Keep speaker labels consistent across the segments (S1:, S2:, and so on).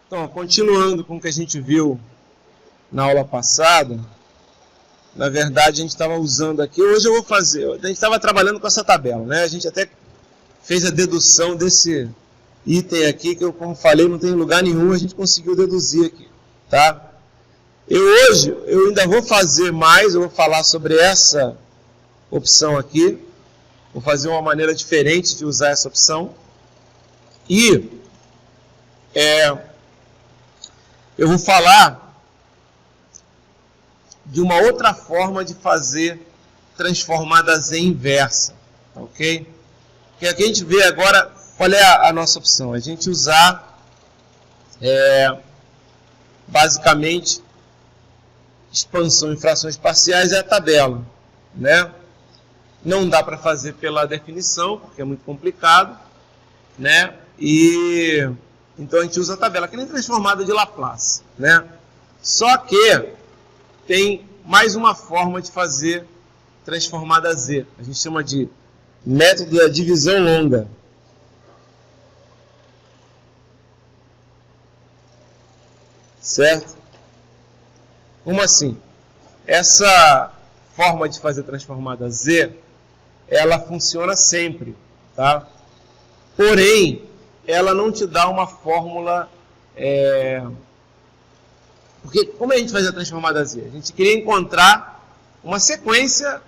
S1: Então, continuando com o que a gente viu na aula passada, na verdade a gente estava usando aqui, hoje eu vou fazer, a gente estava trabalhando com essa tabela, né? A gente até fez a dedução desse item aqui, que eu, como falei, não tem lugar nenhum, a gente conseguiu deduzir aqui, tá? Hoje eu ainda vou fazer mais, eu vou falar sobre essa opção aqui, vou fazer uma maneira diferente de usar essa opção, e eu vou falar de uma outra forma de fazer transformadas em inversa, ok? Que aqui a gente vê agora qual é a nossa opção, a gente usar basicamente expansão em frações parciais é a tabela, né? Não dá para fazer pela definição, porque é muito complicado, né? E então a gente usa a tabela, que nem transformada de Laplace, né? Só que tem mais uma forma de fazer transformada Z. A gente chama de método da divisão longa. Certo? Como assim? Essa forma de fazer transformada Z, ela funciona sempre, tá? Porém, ela não te dá uma fórmula... Porque como a gente faz a transformada Z? A gente queria encontrar uma sequência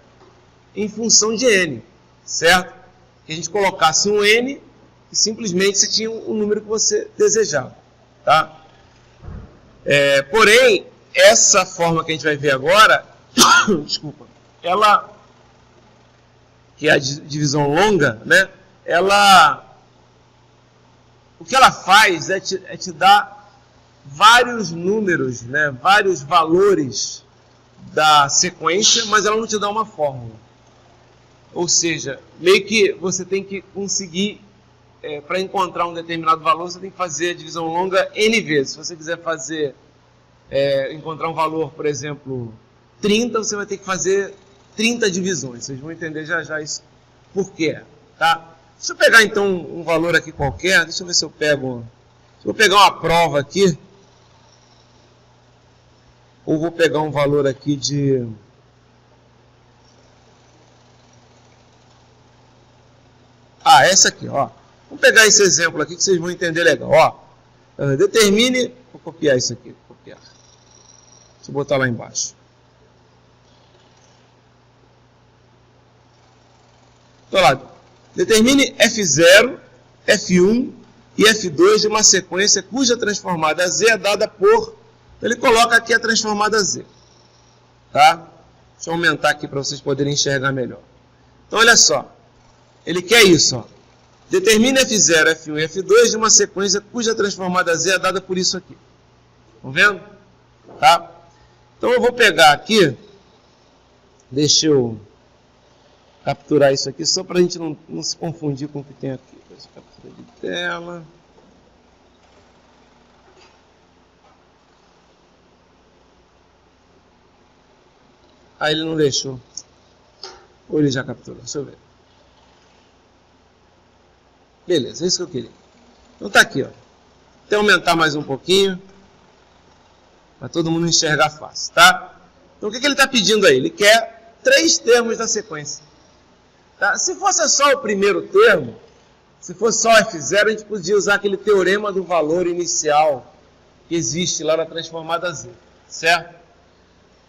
S1: em função de n, certo? Que a gente colocasse um n e simplesmente você tinha o número que você desejava, tá? Porém, essa forma que a gente vai ver agora, desculpa, ela, que é a divisão longa, né? O que ela faz é te dar vários números, né? Vários valores da sequência, mas ela não te dá uma fórmula. Ou seja, meio que você tem que conseguir, para encontrar um determinado valor, você tem que fazer a divisão longa n vezes. Se você quiser fazer, encontrar um valor, por exemplo, 30, você vai ter que fazer 30 divisões. Vocês vão entender já já isso por quê, tá? Deixa eu pegar então um valor aqui qualquer, deixa eu ver se eu pego... Se eu pegar uma prova aqui, ou vou pegar um valor aqui de... essa aqui, ó. Vamos pegar esse exemplo aqui que vocês vão entender legal, ó. Determine... Vou copiar isso aqui, copiar. Deixa eu botar lá embaixo. Então lá, determine F0, F1 e F2 de uma sequência cuja transformada Z é dada por... Ele coloca aqui a transformada Z. Tá? Deixa eu aumentar aqui para vocês poderem enxergar melhor. Então, olha só. Ele quer isso, ó. Determine F0, F1 e F2 de uma sequência cuja transformada Z é dada por isso aqui. Estão vendo? Tá? Então, eu vou pegar aqui. Deixa eu capturar isso aqui, só para a gente não se confundir com o que tem aqui. Captura de tela. Ele não deixou. Ou ele já capturou? Deixa eu ver. Beleza, é isso que eu queria. Então tá aqui, ó. Até aumentar mais um pouquinho. Para todo mundo enxergar fácil, tá? Então o que ele está pedindo aí? Ele quer 3 termos da sequência. Tá? Se fosse só o primeiro termo, se fosse só F0, a gente podia usar aquele teorema do valor inicial que existe lá na transformada Z, certo?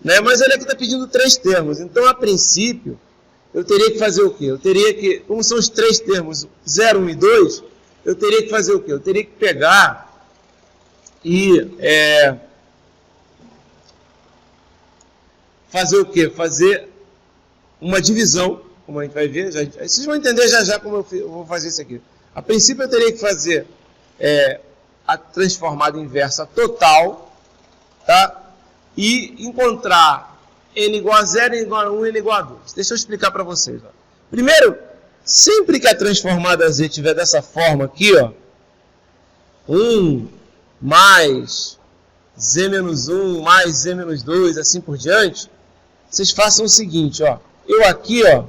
S1: Né? Mas ele aqui está pedindo 3 termos. Então, a princípio, eu teria que fazer o quê? Eu teria que, como são os 3 termos, 0, 1 e 2, eu teria que fazer o quê? Eu teria que pegar e fazer o quê? Fazer uma divisão, como a gente vai ver. Vocês vão entender já já como eu vou fazer isso aqui. A princípio, eu teria que fazer a transformada inversa total, tá? E encontrar n igual a 0, n igual a 1, n igual a 2. Deixa eu explicar para vocês. Ó. Primeiro, sempre que a transformada Z estiver dessa forma aqui, ó, 1 mais Z menos 1 mais Z menos 2, assim por diante, vocês façam o seguinte, ó. Eu aqui, ó,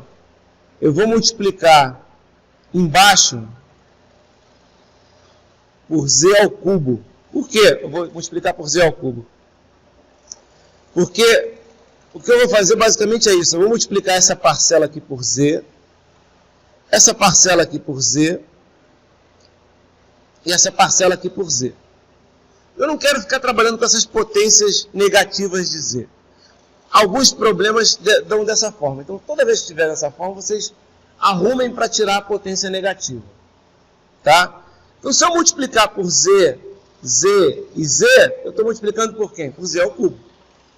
S1: eu vou multiplicar embaixo por Z ao cubo, Por quê? Eu vou multiplicar por z ao cubo. Porque o que eu vou fazer basicamente é isso. Eu vou multiplicar essa parcela aqui por z, essa parcela aqui por z, e essa parcela aqui por z. Eu não quero ficar trabalhando com essas potências negativas de z. Alguns problemas dão dessa forma. Então, toda vez que estiver dessa forma, vocês arrumem para tirar a potência negativa. Tá? Então, se eu multiplicar por z, z e z, eu estou multiplicando por quem? Por z ao cubo.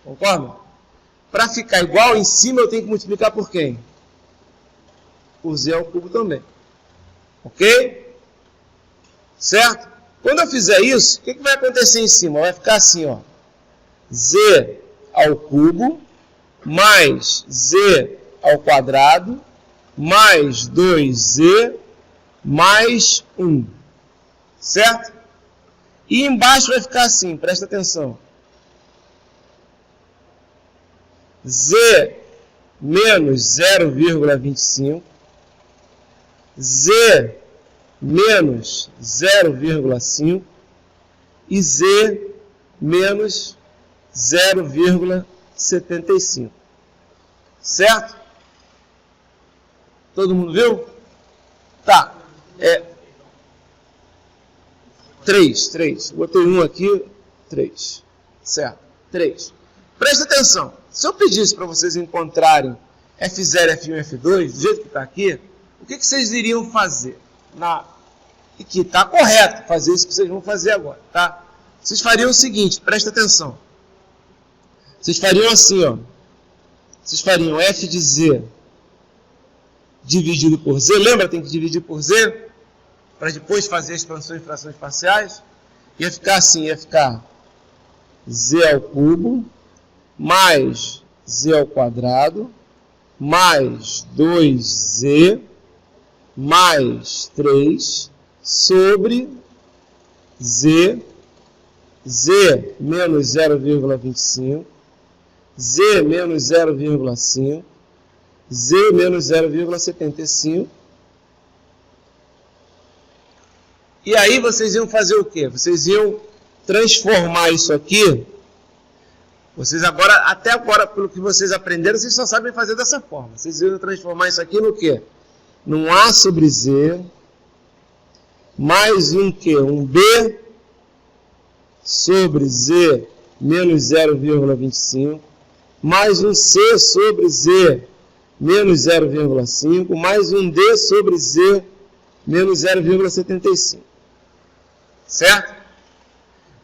S1: Concorda? Para ficar igual, em cima eu tenho que multiplicar por quem? Por z ao cubo também. Ok? Certo? Quando eu fizer isso, o que vai acontecer em cima? Vai ficar assim, ó. Z ao cubo mais z ao quadrado mais 2z mais 1. Certo? E embaixo vai ficar assim, presta atenção. Z menos 0,25, Z menos 0,5 e Z menos 0,75. Certo? Todo mundo viu? Tá. 3. Botei um aqui, 3. Certo? 3. Presta atenção. Se eu pedisse para vocês encontrarem F0, F1 e F2, do jeito que está aqui, o que vocês iriam fazer? E que está correto fazer isso que vocês vão fazer agora, tá? Vocês fariam o seguinte, presta atenção. Vocês fariam assim, ó. Vocês fariam F de Z dividido por Z. Lembra? Tem que dividir por Z para depois fazer expansões e frações parciais. Ia ficar assim, ia ficar Z ao cubo mais z ao quadrado mais 2z mais 3 sobre z menos 0,25, z menos 0,5, z menos 0,75. E aí vocês iam fazer o quê? Vocês iam transformar isso aqui. Vocês agora, até agora, pelo que vocês aprenderam, vocês só sabem fazer dessa forma. Vocês iam transformar isso aqui no quê? Num A sobre Z, mais um quê? Um B sobre Z menos 0,25, mais um C sobre Z menos 0,5, mais um D sobre Z menos 0,75. Certo?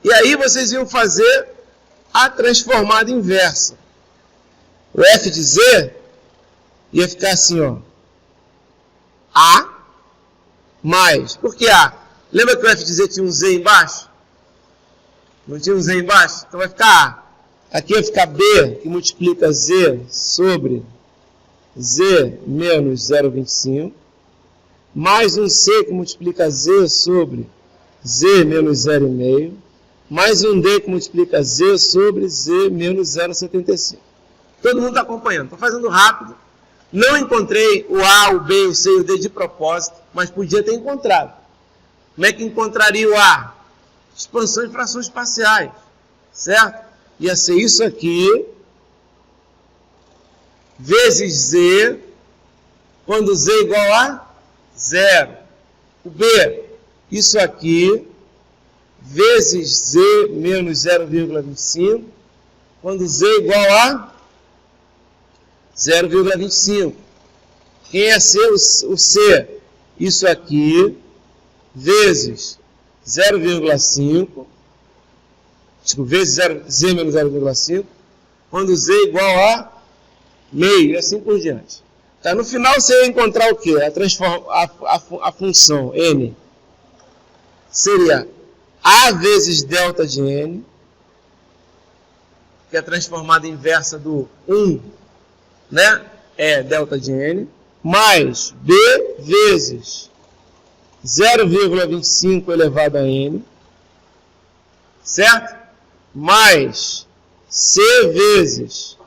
S1: E aí vocês iam fazer a transformada inversa. O F de Z ia ficar assim, ó. A mais. Por que A? Lembra que o F de Z tinha um Z embaixo? Não tinha um Z embaixo? Então vai ficar A. Aqui vai ficar B, que multiplica Z sobre Z menos 0,25. Mais um C, que multiplica Z sobre Z menos 0,5. Mais um D que multiplica Z sobre Z menos 0,75. Todo mundo está acompanhando. Estou fazendo rápido. Não encontrei o A, o B, o C e o D de propósito, mas podia ter encontrado. Como é que encontraria o A? Expansão e frações parciais. Certo? Ia ser isso aqui, vezes Z, quando Z é igual a 0. O B, isso aqui, vezes Z menos 0,25, quando Z é igual a 0,25. Quem é C? O C. Isso aqui, vezes 0,5, vezes Z menos 0,5, quando Z é igual a meio, e assim por diante. Tá, no final você vai encontrar o quê? A função N seria A vezes delta de N, que é a transformada inversa do 1, né? É delta de N, mais B vezes 0,25 elevado a N, certo? Mais C vezes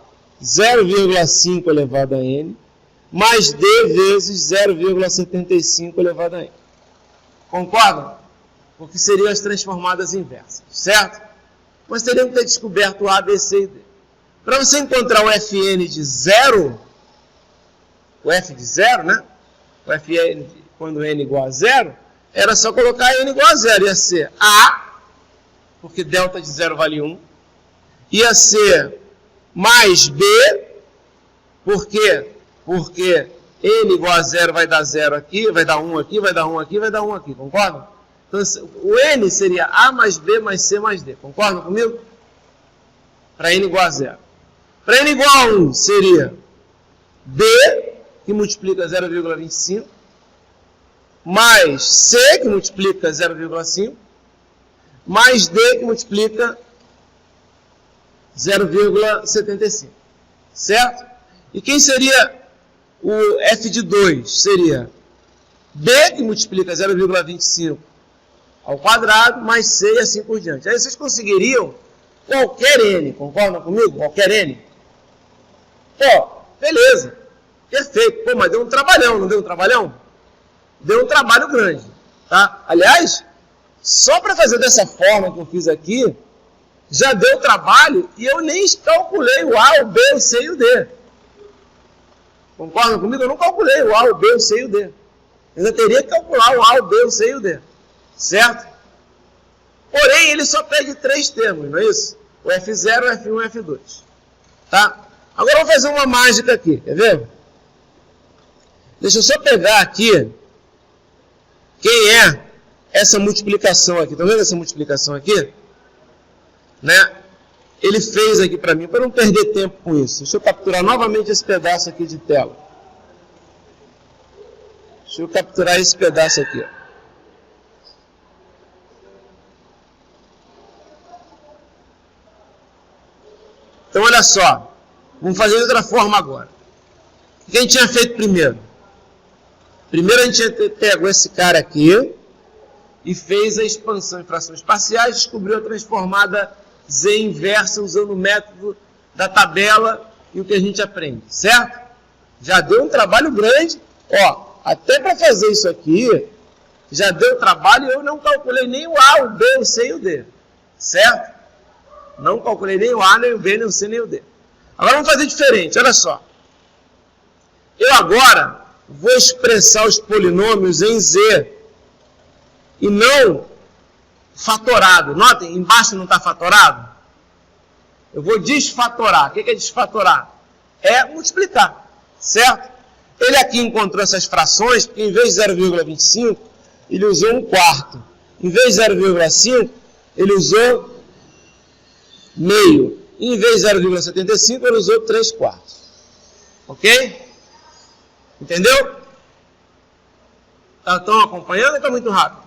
S1: 0,5 elevado a N, mais D vezes 0,75 elevado a N. Concordam? porque seriam as transformadas inversas, certo? Mas teriam que ter descoberto o A, B, C e D. Para você encontrar o Fn de 0, o F de 0, né? O Fn, quando n igual a 0, era só colocar n igual a 0. Ia ser A, porque delta de 0 vale 1. Ia ser mais B, por quê? Porque n igual a 0 vai dar 0 aqui, vai dar 1 aqui, vai dar 1 aqui, vai dar 1 aqui, concorda? Então, o n seria A mais B mais C mais D, concorda comigo? Para n igual a 0. Para n igual a 1 seria B, que multiplica 0,25, mais C, que multiplica 0,5, mais D, que multiplica 0,75. Certo? E quem seria o F de 2? Seria B, que multiplica 0,25 ao quadrado, mais C e assim por diante. Aí vocês conseguiriam qualquer N, concordam comigo? Qualquer N. Pô, beleza. Perfeito. Pô, mas deu um trabalhão, não deu um trabalhão? Deu um trabalho grande, tá? Aliás, só para fazer dessa forma que eu fiz aqui, já deu trabalho e eu nem calculei o A, o B, o C e o D. Concordam comigo? Eu não calculei o A, o B, o C e o D. Eu ainda teria que calcular o A, o B, o C e o D. Certo? Porém, ele só pede 3 termos, não é isso? O F0, o F1 e o F2. Tá? Agora eu vou fazer uma mágica aqui, quer ver? Deixa eu só pegar aqui quem é essa multiplicação aqui. Estão vendo essa multiplicação aqui? Né? Ele fez aqui para mim, para não perder tempo com isso. Deixa eu capturar novamente esse pedaço aqui de tela. Deixa eu capturar esse pedaço aqui. Ó. Então, olha só. Vamos fazer de outra forma agora. O que a gente tinha feito primeiro? Primeiro a gente pegou esse cara aqui e fez a expansão em frações parciais, descobriu a transformada Z inversa usando o método da tabela e o que a gente aprende, certo? Já deu um trabalho grande. Ó, até para fazer isso aqui, já deu trabalho e eu não calculei nem o A, o B, o C e o D, certo? Não calculei nem o A, nem o B, nem o C, nem o D. Agora vamos fazer diferente, olha só. Eu agora vou expressar os polinômios em Z e não fatorado. Notem, embaixo não está fatorado? Eu vou desfatorar. O que é desfatorar? É multiplicar, certo? Ele aqui encontrou essas frações, porque em vez de 0,25, ele usou 1/4. Em vez de 0,5, ele usou meio. E em vez de 0,75, ele usou 3/4. Ok? Entendeu? Estão acompanhando ou está muito rápido?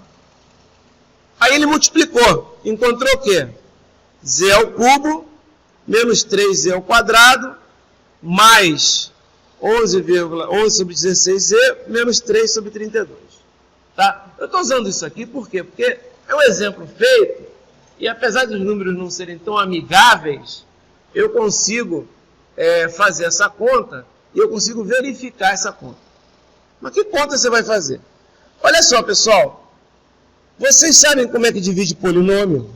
S1: Aí ele multiplicou. Encontrou o quê? Z ao cubo, menos 3Z ao quadrado, mais 11 sobre 16Z, menos 3 sobre 32. Tá? Eu estou usando isso aqui por quê? Porque é um exemplo feito, e apesar dos números não serem tão amigáveis, eu consigo fazer essa conta, e eu consigo verificar essa conta. Mas que conta você vai fazer? Olha só, pessoal. Vocês sabem como é que divide polinômio?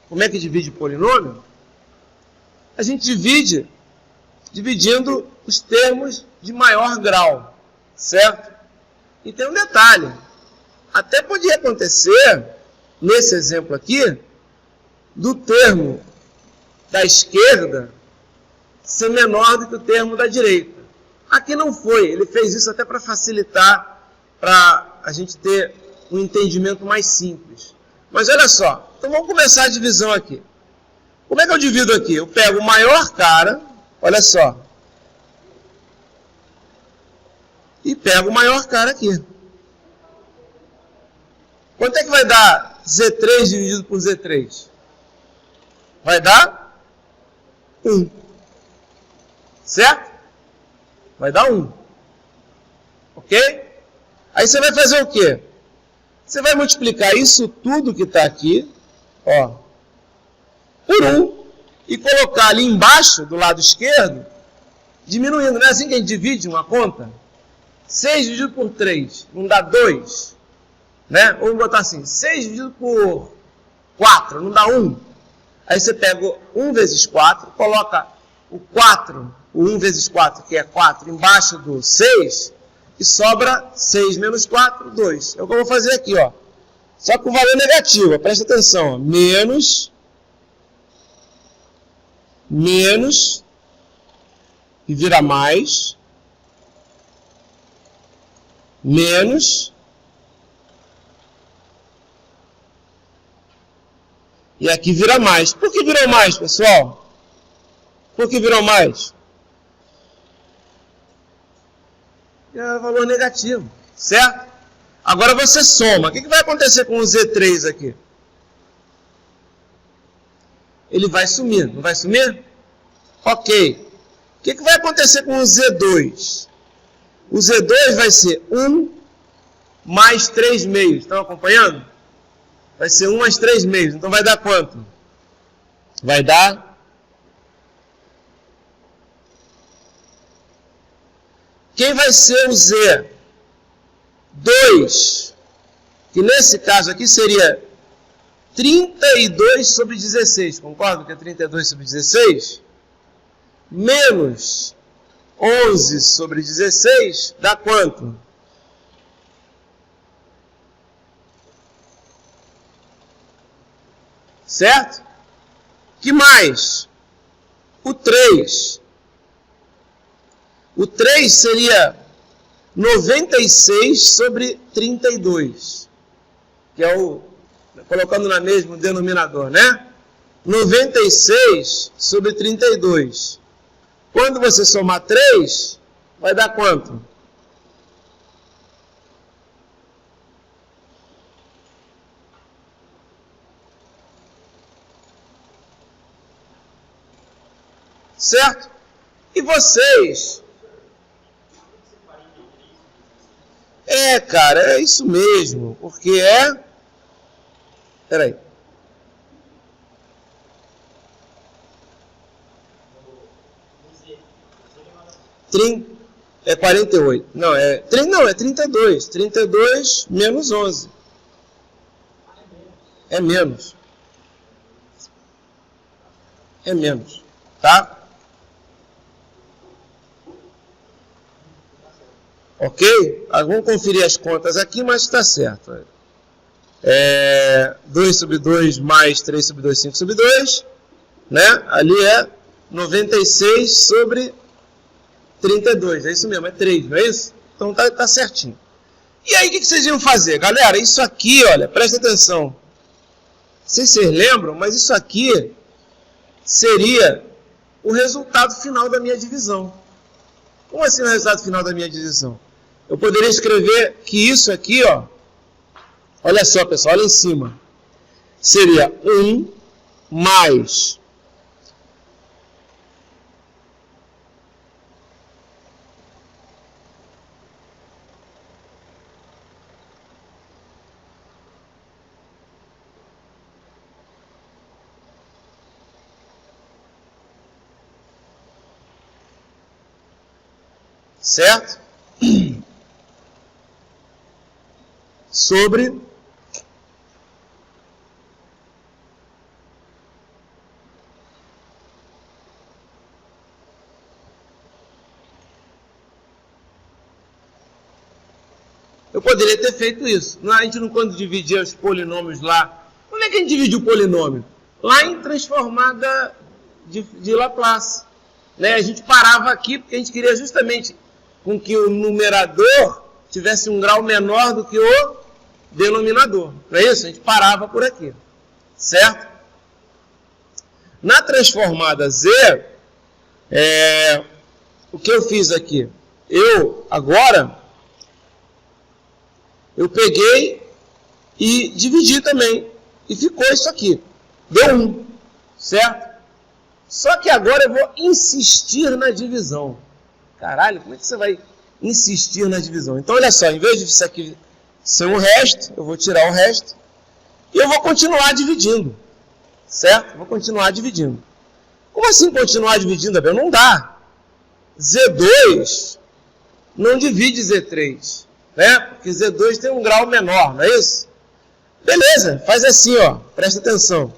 S1: Como é que divide polinômio? A gente divide dividindo os termos de maior grau, certo? E tem um detalhe. Até podia acontecer, nesse exemplo aqui, do termo da esquerda ser menor do que o termo da direita. Aqui não foi. Ele fez isso até para facilitar, para a gente ter um entendimento mais simples. Mas olha só. Então vamos começar a divisão aqui. Como é que eu divido aqui? Eu pego o maior cara, olha só, e pego o maior cara aqui. Quanto é que vai dar Z3 dividido por Z3? Vai dar 1. Certo? Vai dar 1. Ok? Aí você vai fazer o quê? Você vai multiplicar isso tudo que está aqui, ó, por 1 e colocar ali embaixo, do lado esquerdo, diminuindo. Não é assim que a gente divide uma conta? 6 dividido por 3 não dá 2? Né? Ou vamos botar assim, 6 dividido por 4 não dá 1? Aí você pega 1 vezes 4, coloca o 4, o 1 vezes 4, que é 4, embaixo do 6, e sobra 6 menos 4, 2. É o que eu vou fazer aqui, ó. Só com valor negativo, presta atenção, ó. Menos, e vira mais, menos, e aqui vira mais. Por que virou mais, pessoal? Por que virou mais? É valor negativo, certo? Agora você soma. O que vai acontecer com o Z3 aqui? Ele vai sumir, não vai sumir? Ok. O que vai acontecer com o Z2? O Z2 vai ser 1 mais 3 meios. Estão acompanhando? Vai ser 1 mais 3 meios. Então vai dar quanto? Vai dar... Quem vai ser o Z2? Que nesse caso aqui seria 32 sobre 16. Concorda que é 32 sobre 16? Menos 11 sobre 16 dá quanto? Certo? Que mais? O 3. O 3 seria 96 sobre 32. Que é o... colocando na mesmo denominador, né? 96 sobre 32. Quando você somar 3, vai dar quanto? Certo? E vocês? Cara, é isso mesmo. Porque é... Peraí. É 48. Não, é 32. 32 menos 11. É menos. É menos. Tá? Ok? Vamos conferir as contas aqui, mas está certo. 2 sobre 2 mais 3 sobre 2, 5 sobre 2. Né? Ali é 96 sobre 32. É isso mesmo, é 3, não é isso? Então tá certinho. E aí o que vocês iam fazer? Galera, isso aqui, olha, presta atenção. Não sei se vocês lembram, mas isso aqui seria o resultado final da minha divisão. Como assim o resultado final da minha divisão? Eu poderia escrever que isso aqui, ó, olha só, pessoal, olha em cima. Seria 1 mais... Certo? Sobre eu poderia ter feito isso. A gente não, quando dividia os polinômios lá, como é que a gente dividiu o polinômio? Lá em transformada de Laplace. Né? A gente parava aqui porque a gente queria justamente com que o numerador tivesse um grau menor do que o denominador. Não é isso? A gente parava por aqui. Certo? Na transformada Z, o que eu fiz aqui? Eu peguei e dividir também. E ficou isso aqui. Deu 1, certo? Só que agora eu vou insistir na divisão. Caralho, como é que você vai insistir na divisão? Então, olha só, em vez de isso aqui ser um resto, eu vou tirar o resto e eu vou continuar dividindo. Certo? Vou continuar dividindo. Como assim continuar dividindo, Abel? Não dá. Z2 não divide Z3, né? Porque Z2 tem um grau menor, não é isso? Beleza, faz assim, ó. Presta atenção.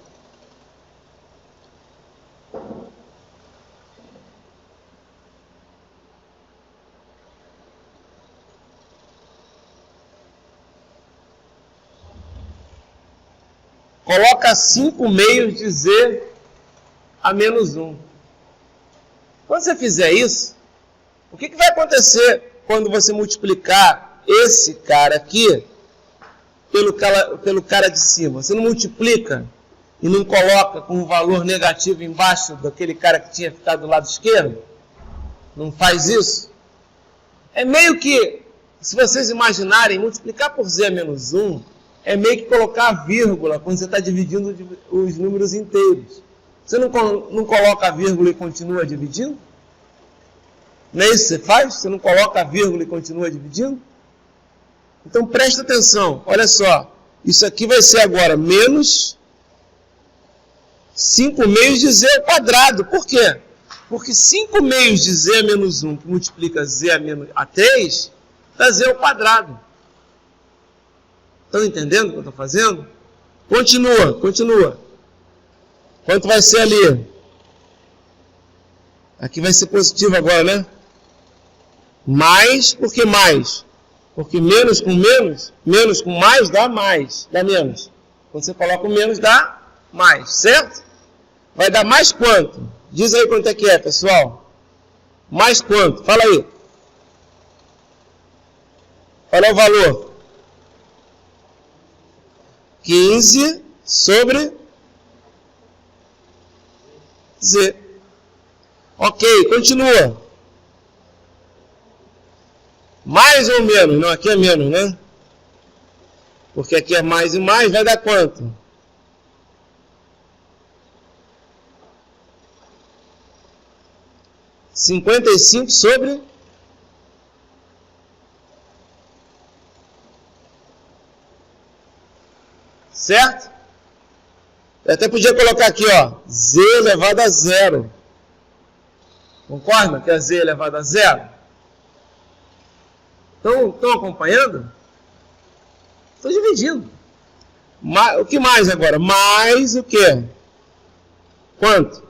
S1: Coloca 5 meios de Z a menos 1. Quando você fizer isso, o que vai acontecer quando você multiplicar esse cara aqui pelo cara de cima? Você não multiplica e não coloca com um valor negativo embaixo daquele cara que tinha ficado do lado esquerdo? Não faz isso? É meio que, se vocês imaginarem, multiplicar por Z a menos 1 é meio que colocar a vírgula quando você está dividindo os números inteiros. Você não coloca a vírgula e continua dividindo? Não é isso que você faz? Você não coloca a vírgula e continua dividindo? Então presta atenção, olha só. Isso aqui vai ser agora menos 5 meios de Z ao quadrado. Por quê? Porque 5 meios de Z a menos 1 que multiplica Z a 3 dá Z ao quadrado. Estão entendendo o que eu estou fazendo? Continua. Quanto vai ser ali? Aqui vai ser positivo agora, né? Mais, por que mais? Porque menos com mais dá mais, dá menos. Quando você coloca o menos, dá mais, certo? Vai dar mais quanto? Diz aí quanto é que é, pessoal. Mais quanto? Fala aí. Qual é o valor? 15 sobre Z. Ok, continua. Mais ou menos? Não, aqui é menos, né? Porque aqui é mais e mais, vai dar quanto? (55 sobre... Certo? Eu até podia colocar aqui, ó, Z elevado a 0. Concorda que é Z elevado a 0? Estão acompanhando? Estou dividindo. O que mais agora? Mais o quê? Quanto?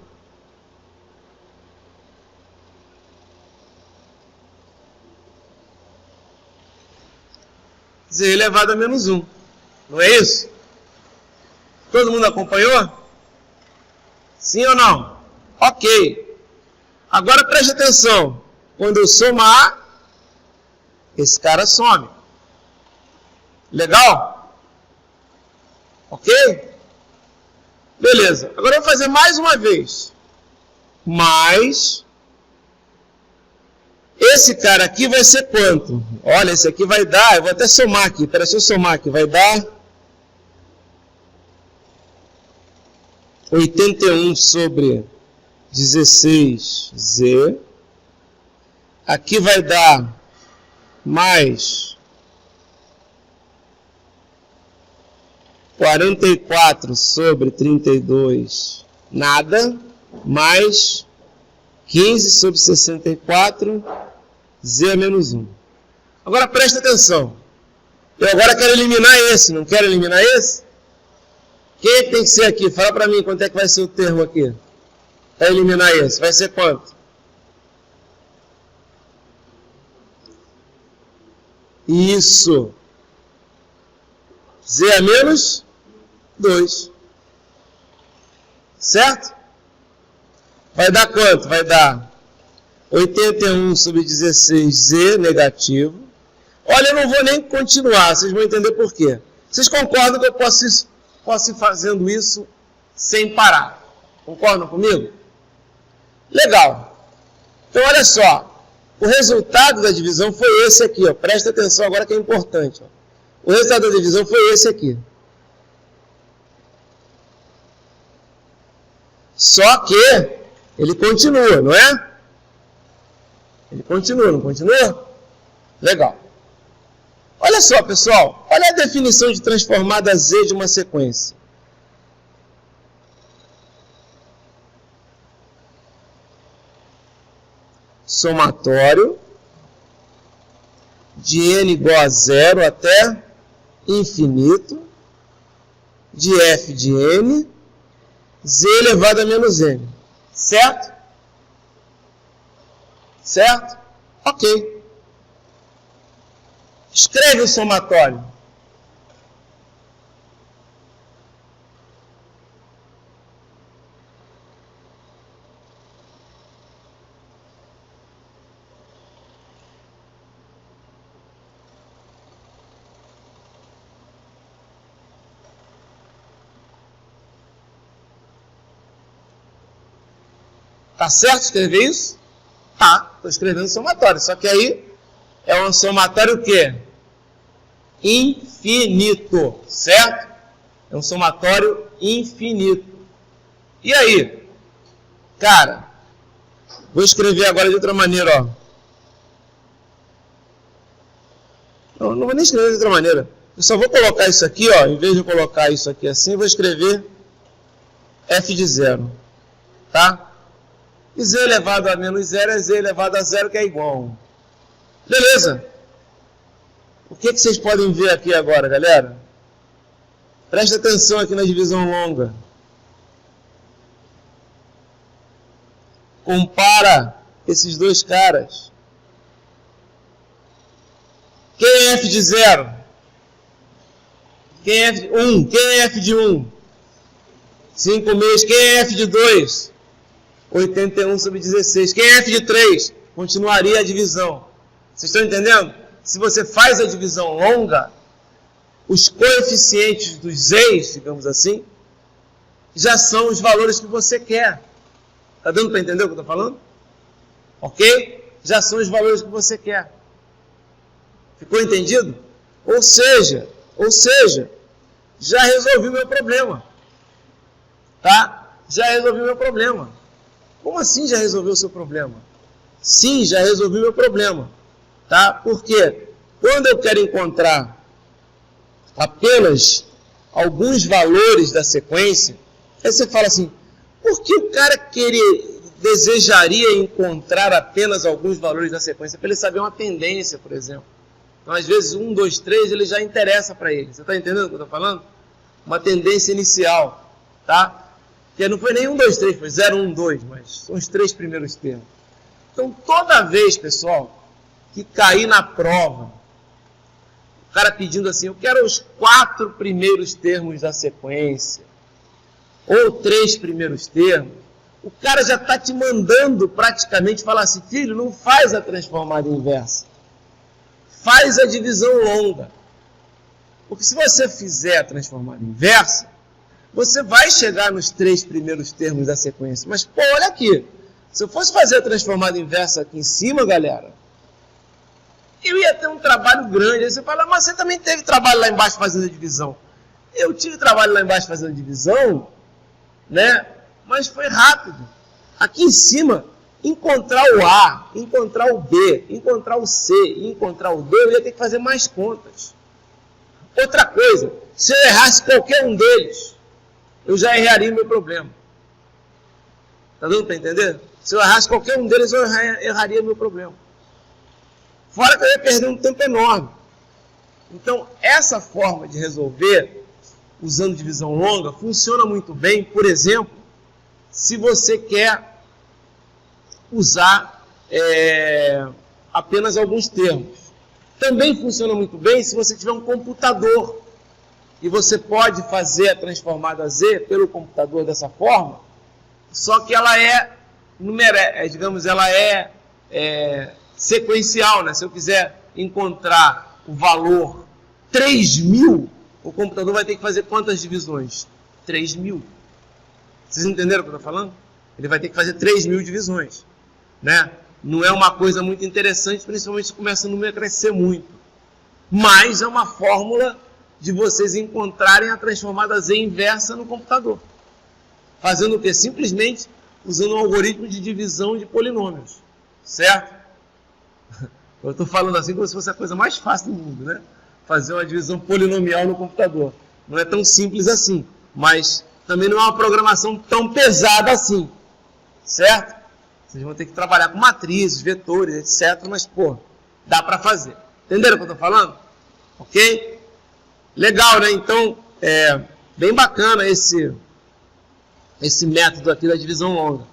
S1: Z elevado a menos 1. Não é isso? Todo mundo acompanhou? Sim ou não? Ok. Agora preste atenção. Quando eu somar, esse cara some. Legal? Ok? Beleza. Agora eu vou fazer mais uma vez. Mais. Esse cara aqui vai ser quanto? Olha, esse aqui vai dar, eu vou até somar aqui. Espera, deixa eu somar aqui. Vai dar 81 sobre 16Z. Aqui vai dar mais 44 sobre 32, nada, mais 15 sobre 64, Z a menos 1. Agora presta atenção. Eu agora quero eliminar esse, não quero eliminar esse? Quem é que tem que ser aqui? Fala para mim quanto é que vai ser o termo aqui. Para eliminar esse. Vai ser quanto? Isso. Z a menos 2. Certo? Vai dar quanto? Vai dar 81 sobre 16Z negativo. Olha, eu não vou nem continuar, vocês vão entender por quê. Vocês concordam que eu posso ir fazendo isso sem parar? Concordam comigo? Legal. Então, olha só. O resultado da divisão foi esse aqui, ó. Presta atenção agora que é importante. Ó. O resultado da divisão foi esse aqui. Só que ele continua, não é? Ele continua, não continua? Legal. Olha só, pessoal. Olha a definição de transformada Z de uma sequência. Somatório de n igual a 0 até infinito de f de n, z elevado a menos n. Certo? Certo? Ok. Escreve o somatório. Tá certo escrever isso? Tá, estou escrevendo somatório. Só que aí é um somatório o quê? Infinito, certo? É um somatório infinito. E aí? Cara, vou escrever agora de outra maneira, ó. Não vou nem escrever de outra maneira. Eu só vou colocar isso aqui, ó. Em vez de eu colocar isso aqui assim, eu vou escrever f de 0. Tá? E z elevado a menos 0 é z elevado a 0, que é igual. Beleza? O que vocês podem ver aqui agora, galera? Presta atenção aqui na divisão longa. Compara esses dois caras. Quem é f de 0? Quem é f de 1? Quem é f de 1? 5 meses. Quem é f de 2? 81 sobre 16. Quem é f de 3? Continuaria a divisão. Vocês estão entendendo? Se você faz a divisão longa, os coeficientes dos z's, digamos assim, já são os valores que você quer. Está dando para entender o que eu estou falando? Ok? Já são os valores que você quer. Ficou entendido? Ou seja, já resolvi o meu problema. Tá? Já resolvi o meu problema. Como assim já resolveu o seu problema? Sim, já resolvi o meu problema. Tá? Porque quando eu quero encontrar apenas alguns valores da sequência, aí você fala assim, por que o cara desejaria encontrar apenas alguns valores da sequência? Para ele saber uma tendência, por exemplo. Então, às vezes, 1, 2, 3, ele já interessa para ele. Você está entendendo o que eu estou falando? Uma tendência inicial. Tá? Que não foi nem 1, 2, 3, foi 0, 1, 2, mas são os 3 primeiros termos. Então, toda vez, pessoal, que cair na prova, o cara pedindo assim, eu quero os 4 primeiros termos da sequência, ou 3 primeiros termos, o cara já está te mandando praticamente falar assim, filho, não faz a transformada inversa, faz a divisão longa. Porque se você fizer a transformada inversa, você vai chegar nos 3 primeiros termos da sequência. Mas, pô, olha aqui, se eu fosse fazer a transformada inversa aqui em cima, galera, eu ia ter um trabalho grande. Aí você fala, mas você também teve trabalho lá embaixo fazendo a divisão. Eu tive trabalho lá embaixo fazendo a divisão, né? Mas foi rápido. Aqui em cima, encontrar o A, encontrar o B, encontrar o C e encontrar o D, eu ia ter que fazer mais contas. Outra coisa, se eu errasse qualquer um deles, eu já erraria o meu problema. Está dando para entender? Se eu errasse qualquer um deles, eu erraria o meu problema. Fora que eu ia perder um tempo enorme. Então, essa forma de resolver, usando divisão longa, funciona muito bem, por exemplo, se você quer usar apenas alguns termos. Também funciona muito bem se você tiver um computador e você pode fazer a transformada Z pelo computador dessa forma, só que ela é sequencial, né? Se eu quiser encontrar o valor 3.000, o computador vai ter que fazer quantas divisões? 3.000. Vocês entenderam o que eu estou falando? Ele vai ter que fazer 3.000 divisões, né? Não é uma coisa muito interessante, principalmente se começa o número a crescer muito. Mas é uma fórmula de vocês encontrarem a transformada Z inversa no computador. Fazendo o quê? Simplesmente usando um algoritmo de divisão de polinômios. Certo? Eu estou falando assim como se fosse a coisa mais fácil do mundo, né? Fazer uma divisão polinomial no computador. Não é tão simples assim, mas também não é uma programação tão pesada assim. Certo? Vocês vão ter que trabalhar com matrizes, vetores, etc. Mas, pô, dá para fazer. Entenderam o que eu estou falando? Ok? Legal, né? Então, bem bacana esse método aqui da divisão longa.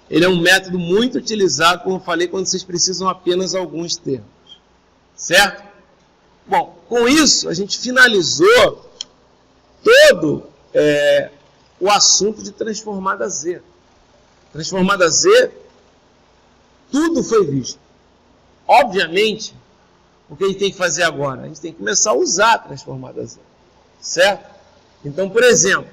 S1: Ele é um método muito utilizado, como eu falei, quando vocês precisam apenas alguns termos. Certo? Bom, com isso, a gente finalizou todo o assunto de transformada Z. Transformada Z, tudo foi visto. Obviamente, o que a gente tem que fazer agora? A gente tem que começar a usar a transformada Z. Certo? Então, por exemplo,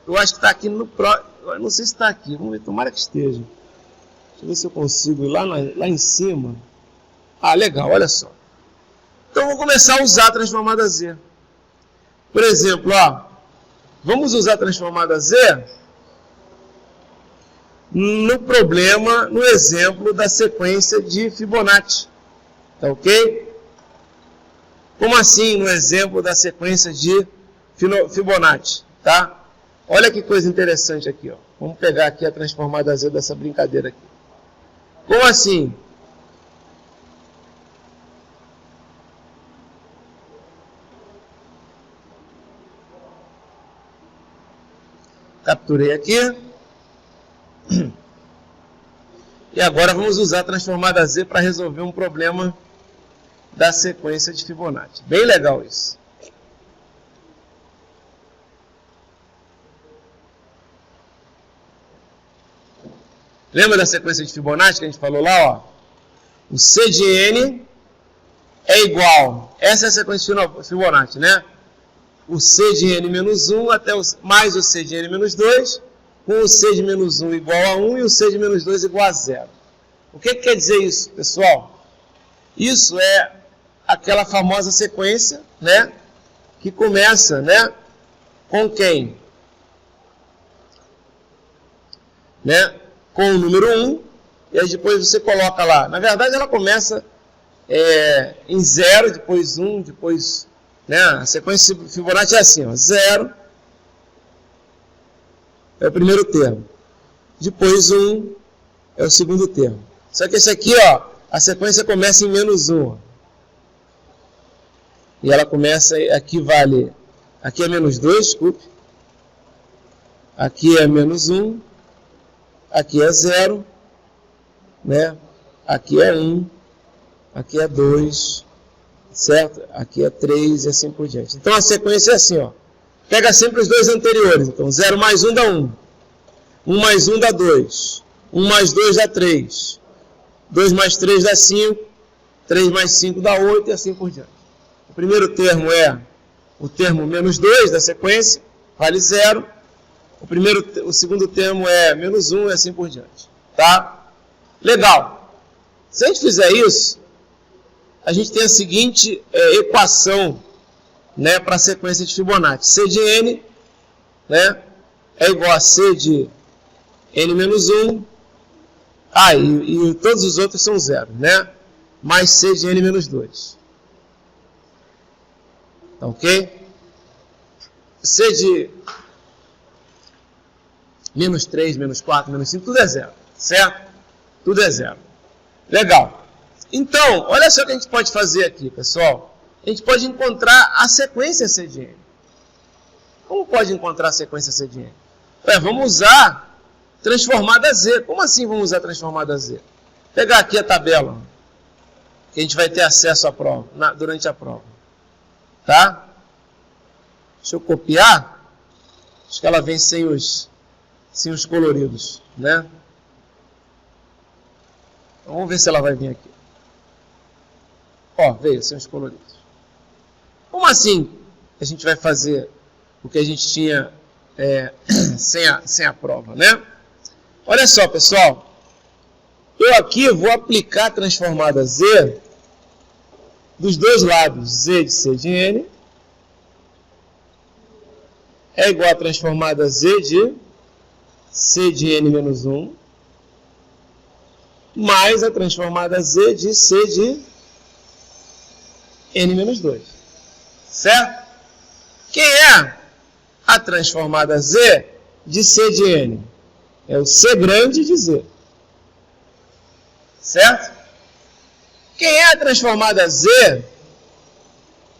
S1: eu acho que está aqui no próximo. Eu não sei se está aqui. Vamos ver, tomara que esteja. Deixa eu ver se eu consigo ir lá em cima. Ah, legal, olha só. Então, vou começar a usar a transformada Z. Por exemplo, ó, vamos usar a transformada Z no exemplo da sequência de Fibonacci. Tá ok? Como assim no exemplo da sequência de Fibonacci? Tá? Olha que coisa interessante aqui. Ó. Vamos pegar aqui a transformada Z dessa brincadeira aqui. Como assim? Capturei aqui. E agora vamos usar a transformada Z para resolver um problema da sequência de Fibonacci. Bem legal isso. Lembra da sequência de Fibonacci que a gente falou lá? Ó? O C de N é igual. Essa é a sequência de Fibonacci, né? O C de N menos 1 mais o C de N menos 2, com o C de menos 1 igual a 1 e o C de menos 2 igual a 0. O que quer dizer isso, pessoal? Isso é aquela famosa sequência, né? Que começa, né? Com quem? Né? Com o número 1, e aí depois você coloca lá. Na verdade, ela começa em 0, depois 1, depois... Né? A sequência de Fibonacci é assim, ó, 0 é o primeiro termo, depois 1 é o segundo termo. Só que esse aqui, ó, a sequência começa em menos 1. Ó. E ela começa, aqui vale, aqui é menos 2, desculpe. Aqui é menos 1. Aqui é 0, né? Aqui é 1, aqui é 2, certo? Aqui é 3 e assim por diante. Então a sequência é assim, ó. Pega sempre os dois anteriores. Então 0 mais 1 dá 1. 1 mais 1 dá 2. 1 mais 2 dá 3. 2 mais 3 dá 5. 3 mais 5 dá 8 e assim por diante. O primeiro termo é o termo menos 2 da sequência, vale 0. O segundo termo é menos 1 e assim por diante. Tá? Legal. Se a gente fizer isso, a gente tem a seguinte equação, né, para a sequência de Fibonacci. C de N, né, é igual a C de N menos 1. E todos os outros são 0, né? Mais C de N menos 2. Tá ok? C de menos 3, menos 4, menos 5, tudo é 0, certo? Tudo é 0. Legal. Então, olha só o que a gente pode fazer aqui, pessoal. A gente pode encontrar a sequência C de N. Como pode encontrar a sequência C de N? Vamos usar transformada Z. Como assim vamos usar transformada Z? Pegar aqui a tabela, que a gente vai ter acesso à prova, durante a prova. Tá? Deixa eu copiar. Acho que ela vem sem os coloridos, né? Então, vamos ver se ela vai vir aqui. Ó, veio sem os coloridos. Como assim a gente vai fazer o que a gente tinha sem a prova, né? Olha só, pessoal. Eu aqui vou aplicar a transformada Z dos dois lados Z de C de N é igual a transformada Z de C de N menos 1 mais a transformada Z de C de N menos 2. Certo? Quem é a transformada Z de C de N? É o C grande de Z. Certo? Quem é a transformada Z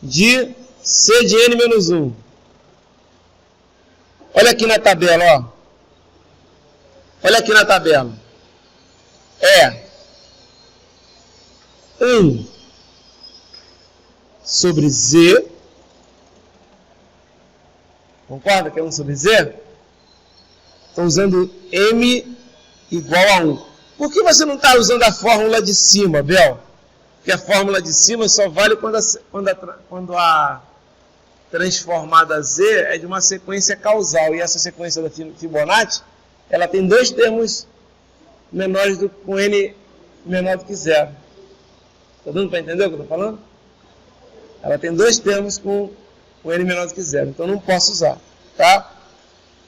S1: de C de N menos 1? Olha aqui na tabela, ó. Olha aqui na tabela. É 1 sobre Z. Concorda que é 1 sobre Z? Estou usando M igual a 1. Por que você não está usando a fórmula de cima, Bel? Porque a fórmula de cima só vale quando a transformada Z é de uma sequência causal. E essa sequência da Fibonacci, ela tem dois termos menores com N menor do que 0. Está dando para entender o que eu estou falando? Ela tem dois termos com N menor do que 0. Então não posso usar. Tá?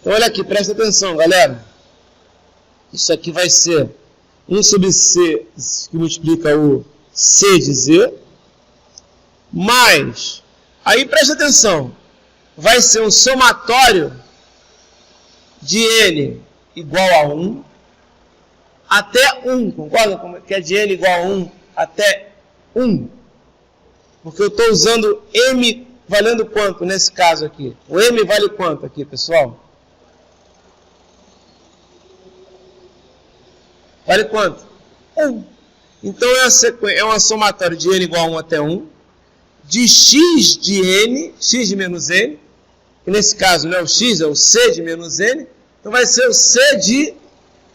S1: Então olha aqui, presta atenção, galera. Isso aqui vai ser 1 sobre C, que multiplica o C de Z, mais, aí presta atenção, vai ser um somatório de N igual a 1 até 1, concorda? Que é de N igual a 1 até 1. Porque eu estou usando M valendo quanto nesse caso aqui? O M vale quanto aqui, pessoal? Vale quanto? 1. Então é uma somatória de N igual a 1 até 1, de X de N, X de menos N, que nesse caso não é o X, é o C de menos N, então vai ser o C de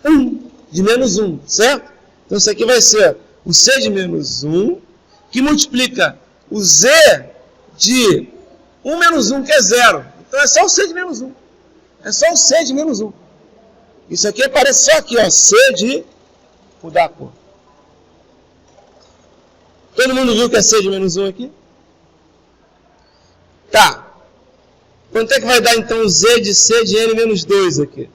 S1: 1, de menos 1, certo? Então isso aqui vai ser o C de menos 1, que multiplica o Z de 1 menos 1, que é 0. Então é só o C de menos 1. É só o C de menos 1. Isso aqui aparece só aqui, ó, C de... mudar a cor. Todo mundo viu que é C de menos 1 aqui? Tá. Quanto é que vai dar então o Z de C de N menos 2 aqui?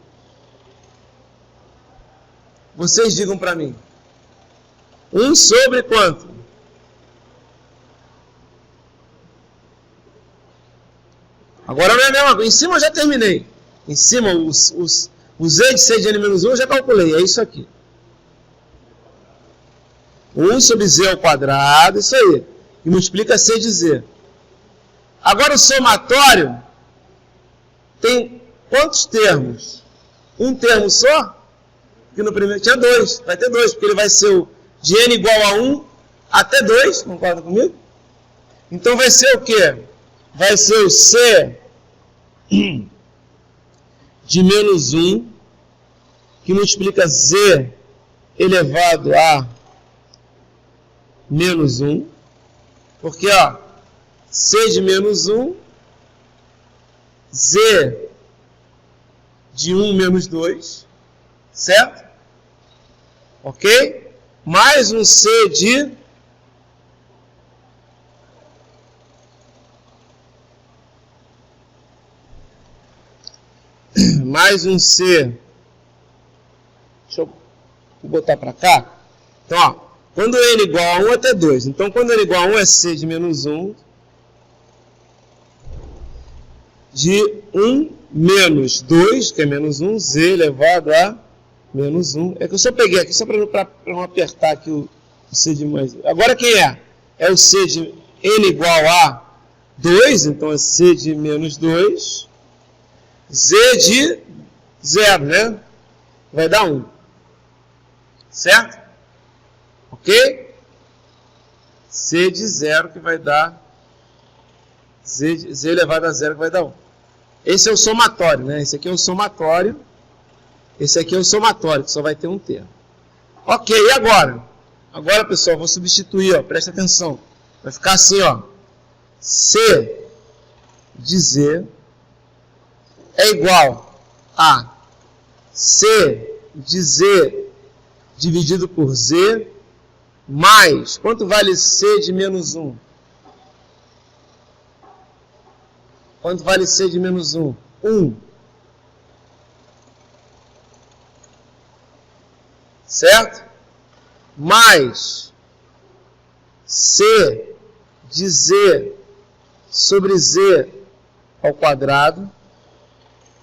S1: Vocês digam para mim. 1 sobre quanto? Agora não é a mesma coisa. Em cima eu já terminei. Em cima o Z de C de N menos 1 eu já calculei. É isso aqui. 1 sobre Z ao quadrado, isso aí. E multiplica C de Z. Agora o somatório tem quantos termos? Um termo só? Porque no primeiro tinha 2. Vai ter 2, porque ele vai ser o de N igual a 1 até 2. Concorda comigo? Então vai ser o quê? Vai ser o C de menos 1, que multiplica Z elevado a menos 1, porque ó, C de menos 1, Z de 1 menos 2, certo? Ok? Mais um C de mais um C, deixa eu botar para cá. Então, ó, quando N igual a 1 até 2. Então, quando N igual a 1 é C de menos 1 de 1 menos 2, que é menos 1, Z elevado a menos 1. É que eu só peguei aqui, só para não apertar aqui o C de mais. Agora quem é? É o C de N igual a 2, então é C de menos 2. Z de 0, né? Vai dar 1. Certo? Ok? C de 0 que vai dar Z elevado a 0 que vai dar 1. Esse é o somatório, né? Esse aqui é o somatório. Esse aqui é o somatório, que só vai ter um termo. Ok, e agora? Agora, pessoal, vou substituir, ó, presta atenção. Vai ficar assim, ó. C de Z é igual a C de Z dividido por Z mais, quanto vale C de menos 1? Quanto vale C de menos 1? 1. Certo? Mais C de Z sobre Z ao quadrado,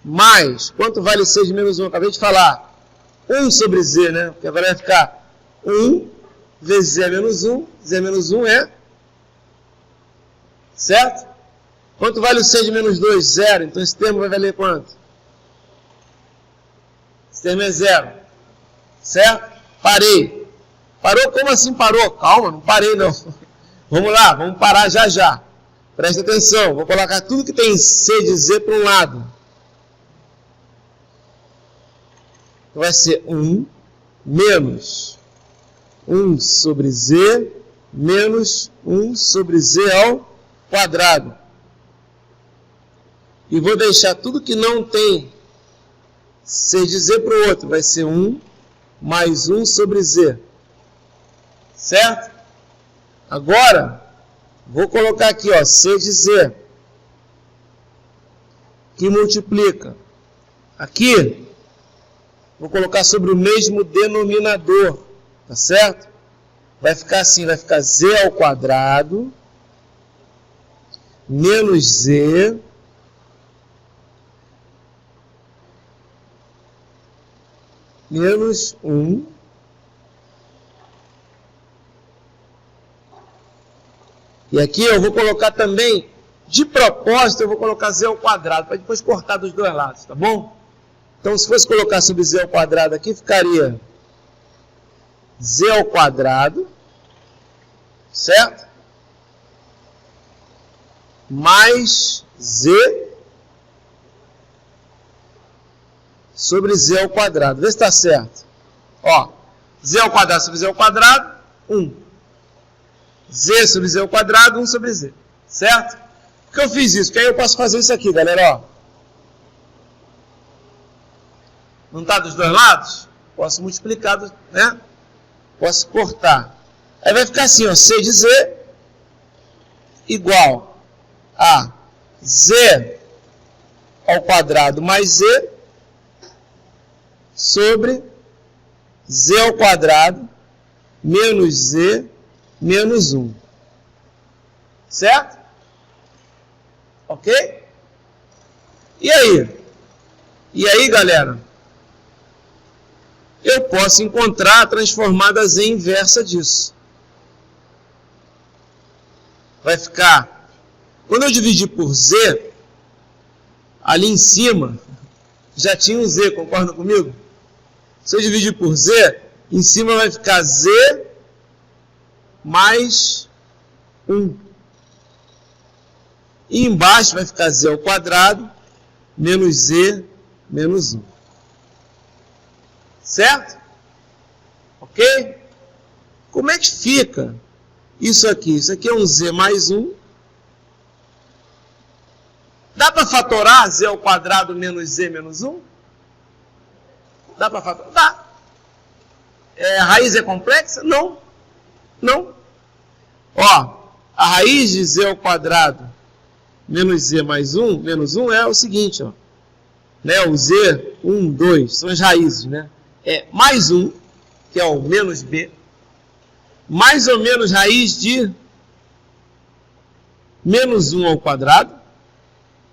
S1: mais, quanto vale C de menos 1? Acabei de falar, 1 sobre Z, né? Porque agora vai ficar 1 vezes Z menos 1, Z menos 1 é, certo? Quanto vale o C de menos 2? 0, então esse termo vai valer quanto? Esse termo é 0, certo? Parei. Parou? Como assim parou? Calma, não parei não. Vamos lá, vamos parar já já. Presta atenção, vou colocar tudo que tem C de Z para um lado. Então vai ser 1 menos 1 sobre Z menos 1 sobre Z ao quadrado. E vou deixar tudo que não tem C de Z para o outro. Vai ser 1 mais 1 sobre Z. Certo? Agora, vou colocar aqui, ó, C de Z, que multiplica. Aqui, vou colocar sobre o mesmo denominador, tá certo? Vai ficar assim, vai ficar Z ao quadrado, menos Z, menos 1, e aqui eu vou colocar também, de propósito, eu vou colocar Z ao quadrado, para depois cortar dos dois lados, tá bom? Então, se fosse colocar sobre Z ao quadrado aqui, ficaria Z ao quadrado, certo? Mais Z sobre Z ao quadrado. Vê se está certo. Ó, Z ao quadrado sobre Z ao quadrado, 1. Z sobre Z ao quadrado, 1 sobre Z. Certo? Por que eu fiz isso? Porque aí eu posso fazer isso aqui, galera, ó. Não está dos dois lados? Posso multiplicar, né? Posso cortar. Aí vai ficar assim, ó, C de Z igual a Z ao quadrado mais Z sobre Z ao quadrado menos Z menos 1. Certo? Ok? E aí? E aí, galera? Eu posso encontrar a transformada Z inversa disso. Vai ficar, quando eu dividir por Z, ali em cima, já tinha um Z, concorda comigo? Se eu dividir por Z, em cima vai ficar Z mais 1. E embaixo vai ficar Z ao quadrado menos Z menos 1. Certo? Ok? Como é que fica isso aqui? Isso aqui é um Z mais 1. Dá para fatorar Z ao quadrado menos Z menos 1? Dá para fatorar? Dá. A raiz é complexa? Não. Não. Ó, a raiz de Z ao quadrado menos Z mais 1, menos 1 é o seguinte, ó. Né, o Z, 1, 2, são as raízes, né? É mais 1, que é o menos B, mais ou menos raiz de menos 1 ao quadrado,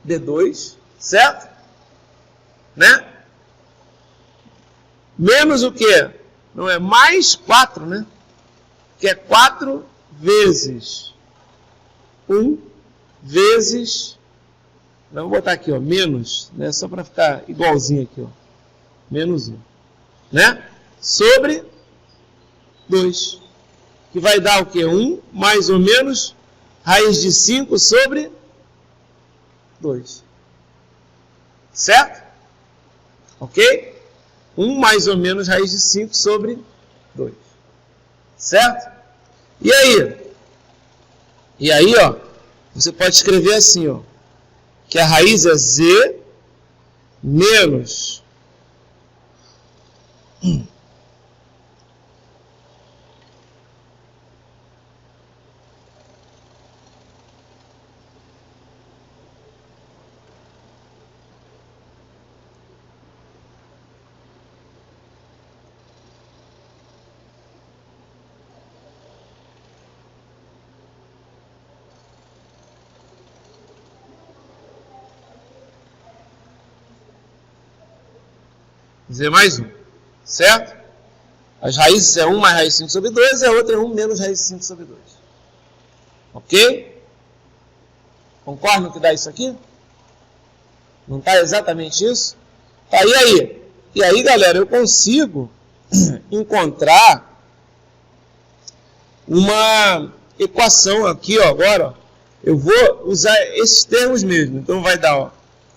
S1: D2, certo? Né? Menos o quê? Não é mais 4, né? Que é 4 vezes 1 vezes... Vamos botar aqui, ó, menos, né? Só para ficar igualzinho aqui, ó. Menos 1. Né? Sobre 2. Que vai dar o quê? 1 mais ou menos raiz de 5 sobre 2. Certo? Ok? 1 mais ou menos raiz de 5 sobre 2. Certo? E aí? E aí, ó, você pode escrever assim, ó, que a raiz é Z menos Z mais 1, certo? As raízes é 1 mais raiz de 5 sobre 2, e a outra é 1 menos raiz de 5 sobre 2. Ok? Concorda no que dá isso aqui? Não está exatamente isso? Tá, e aí? E aí, galera, eu consigo encontrar uma equação aqui, ó, agora, ó. Eu vou usar esses termos mesmo. Então vai dar, ó.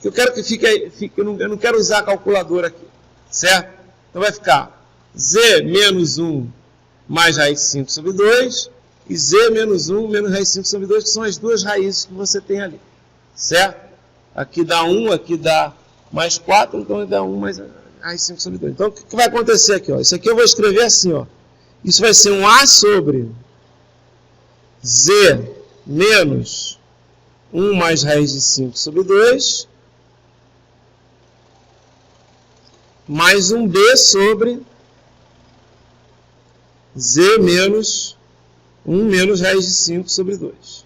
S1: Eu quero que fique, eu não quero usar a calculadora aqui, certo? Então vai ficar Z menos 1 mais raiz de 5 sobre 2 e Z menos 1 menos raiz de 5 sobre 2, que são as duas raízes que você tem ali, certo? Aqui dá 1, aqui dá mais 4, então dá 1 mais raiz de 5 sobre 2. Então o que vai acontecer aqui? Ó? Isso aqui eu vou escrever assim, ó. Isso vai ser um A sobre Z menos 1 mais raiz de 5 sobre 2 mais um B sobre Z menos 1 menos raiz de 5 sobre 2.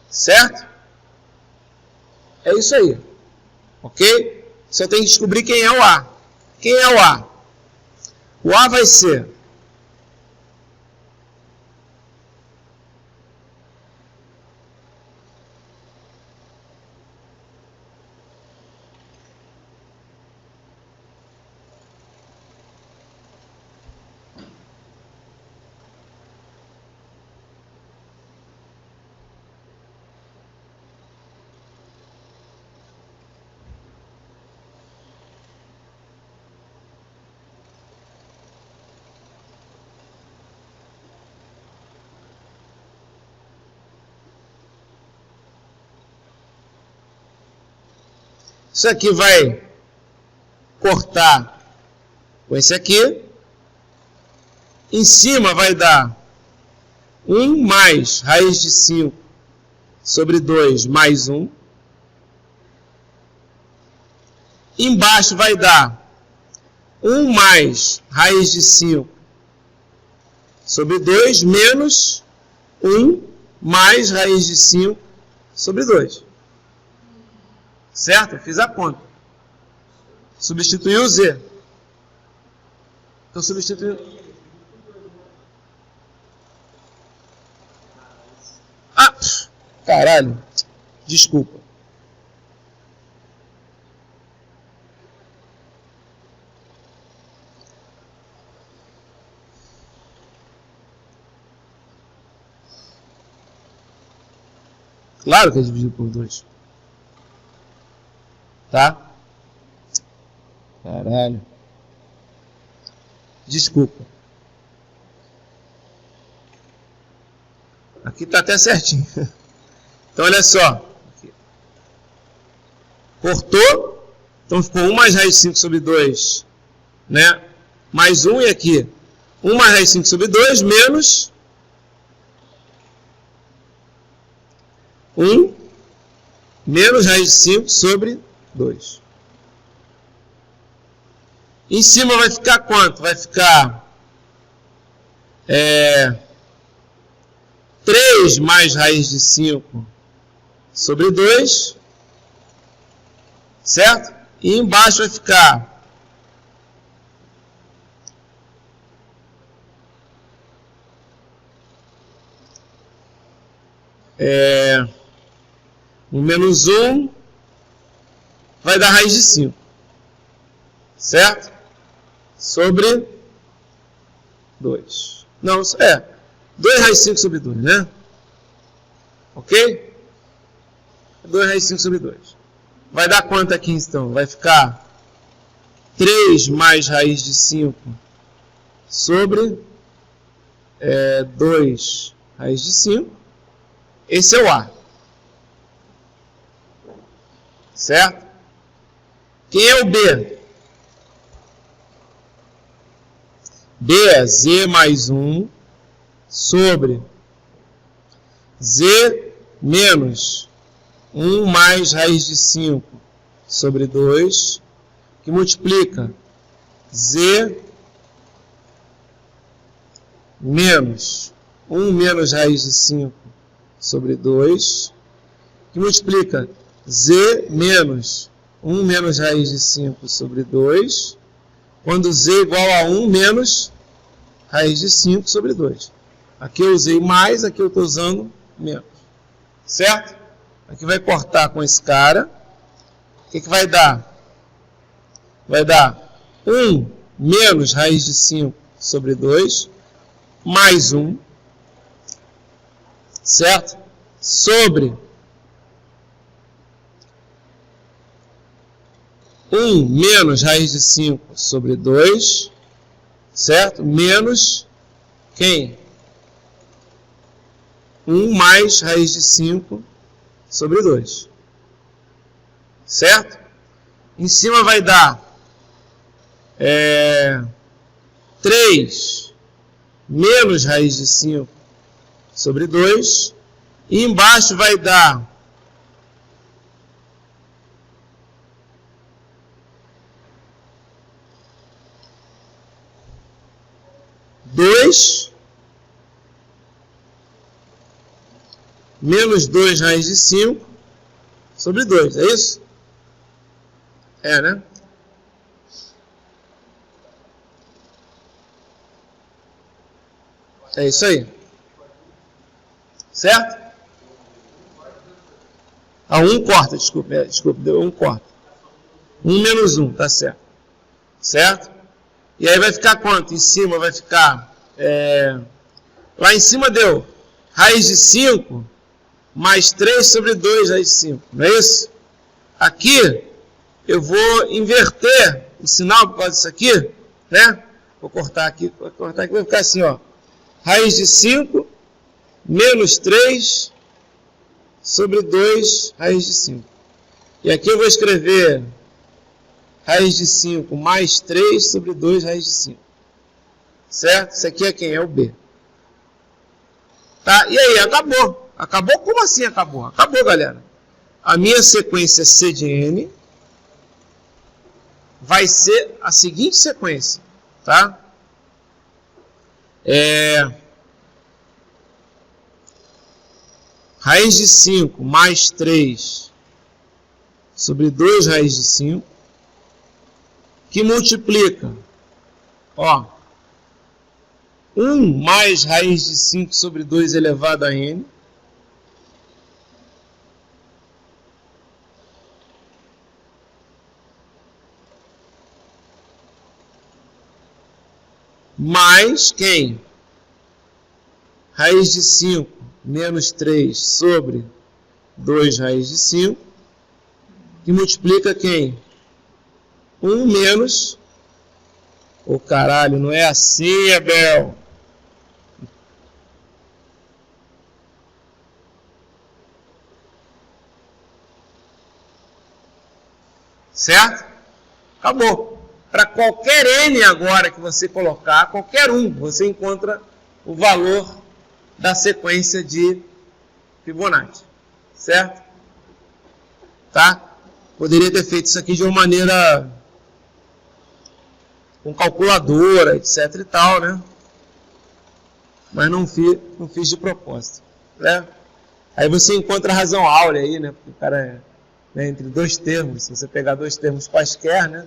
S1: Certo? É isso aí. Ok? Só tem que descobrir quem é o A. Quem é o A? O A vai ser isso aqui vai cortar com esse aqui. Em cima vai dar 1 mais raiz de 5 sobre 2 mais 1. Embaixo vai dar 1 mais raiz de 5 sobre 2 menos 1 mais raiz de 5 sobre 2. Certo? Eu fiz a conta. Substituiu o Z. Estou substituindo. Ah! Caralho. Desculpa. Claro que é dividido por 2. Tá? Caralho. Desculpa. Aqui tá até certinho. Então, olha só. Cortou. Então, ficou 1 mais raiz de 5 sobre 2. Né? Mais 1 e aqui. 1 mais raiz de 5 sobre 2 menos 1 menos raiz de 5 sobre 2. Em cima vai ficar quanto? Vai ficar 3 mais raiz de 5 sobre 2. Certo? E embaixo vai ficar 1 menos 1 vai dar raiz de 5. Certo? Sobre 2. Não, 2 raiz de 5 sobre 2, né? Ok? 2 raiz de 5 sobre 2. Vai dar quanto aqui, então? Vai ficar 3 mais raiz de 5 sobre 2 raiz de 5. Esse é o A. Certo? Quem é o B? B é Z mais 1 sobre Z menos 1 mais raiz de 5 sobre 2, que multiplica Z menos 1 menos raiz de 5 sobre 2, que multiplica Z menos 1 menos raiz de 5 sobre 2, quando z é igual a 1 menos raiz de 5 sobre 2. Aqui eu usei mais, aqui eu estou usando menos. Certo? Aqui vai cortar com esse cara. O que vai dar? Vai dar 1 menos raiz de 5 sobre 2, mais 1, certo? Sobre 1 menos raiz de 5 sobre 2, certo? Menos quem? 1 mais raiz de 5 sobre 2. Certo? Em cima vai dar 3 menos raiz de 5 sobre 2. E embaixo vai dar 2 menos 2 raiz de 5 sobre 2, é isso? É, né? É isso aí. Certo? Ah, 1 corta, desculpa, deu 1 corta. 1 menos 1, tá certo. Certo? E aí vai ficar quanto? Em cima vai ficar... lá em cima deu raiz de 5 mais 3 sobre 2 raiz de 5. Não é isso? Aqui eu vou inverter o sinal por causa disso aqui, né? Vou cortar aqui, vai ficar assim, ó. Raiz de 5 menos 3 sobre 2 raiz de 5. E aqui eu vou escrever raiz de 5 mais 3 sobre 2 raiz de 5. Certo? Isso aqui é quem? É o B. Tá? E aí, acabou. Acabou? Como assim acabou? Acabou, galera. A minha sequência C de N vai ser a seguinte sequência. Tá? Raiz de 5 mais 3 sobre 2 raiz de 5, que multiplica, ó, 1 mais raiz de 5 sobre 2 elevado a n, mais quem? Raiz de 5 menos 3 sobre 2 raiz de 5, que multiplica quem? 1 menos... Ô caralho, não é assim, Abel. Certo? Acabou. Para qualquer n agora que você colocar, qualquer um, você encontra o valor da sequência de Fibonacci. Certo? Tá? Poderia ter feito isso aqui de uma maneira com calculadora, etc e tal, né? Mas não fiz de propósito, né? Aí você encontra a razão áurea aí, né? Porque o cara né, entre dois termos, se você pegar dois termos quaisquer, né?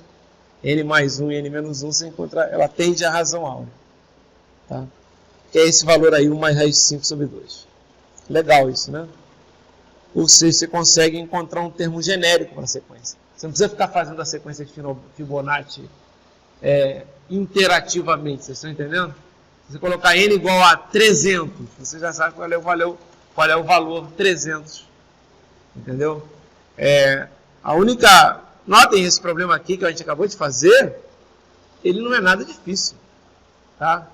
S1: N mais 1 e N menos 1, você encontra, ela tende à razão áurea, tá? Que é esse valor aí, 1 mais raiz de 5 sobre 2. Legal isso, né? Ou seja, você consegue encontrar um termo genérico para a sequência. Você não precisa ficar fazendo a sequência de Fibonacci interativamente, vocês estão entendendo? Se você colocar n igual a 300, você já sabe qual é o valor 300, entendeu? Notem esse problema aqui que a gente acabou de fazer, ele não é nada difícil, tá?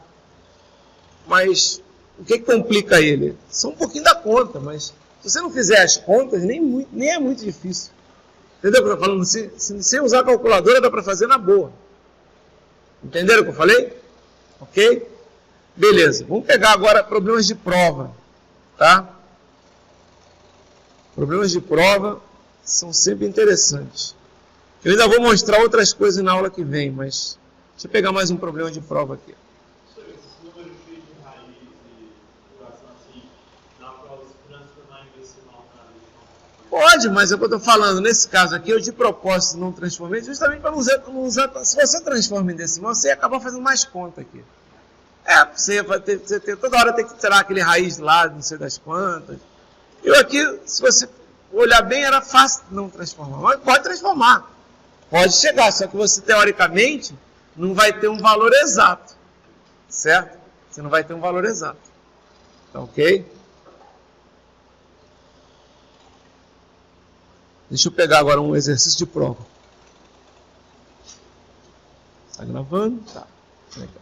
S1: Mas o que complica ele? Só um pouquinho da conta, mas se você não fizer as contas, nem é muito difícil. Entendeu o que eu estou falando? Sem usar a calculadora dá para fazer na boa. Entenderam o que eu falei? Ok? Beleza. Vamos pegar agora problemas de prova. Tá? Problemas de prova são sempre interessantes. Eu ainda vou mostrar outras coisas na aula que vem, mas deixa eu pegar mais um problema de prova aqui.
S2: Esses números de raiz e duração assim, dá para transformar em decimal para
S1: Pode, mas é o que eu estou falando. Nesse caso aqui, eu de propósito não transformei, justamente para não usar. Se você transforma em decimal, você acaba fazendo mais conta aqui. Você vai ter, toda hora tem que tirar aquele raiz lá, não sei das quantas. Eu aqui, se você olhar bem, era fácil não transformar. Mas pode transformar. Pode chegar, só que você, teoricamente, não vai ter um valor exato. Certo? Você não vai ter um valor exato. Tá ok? Deixa eu pegar agora um exercício de prova. Está gravando? Tá. Legal.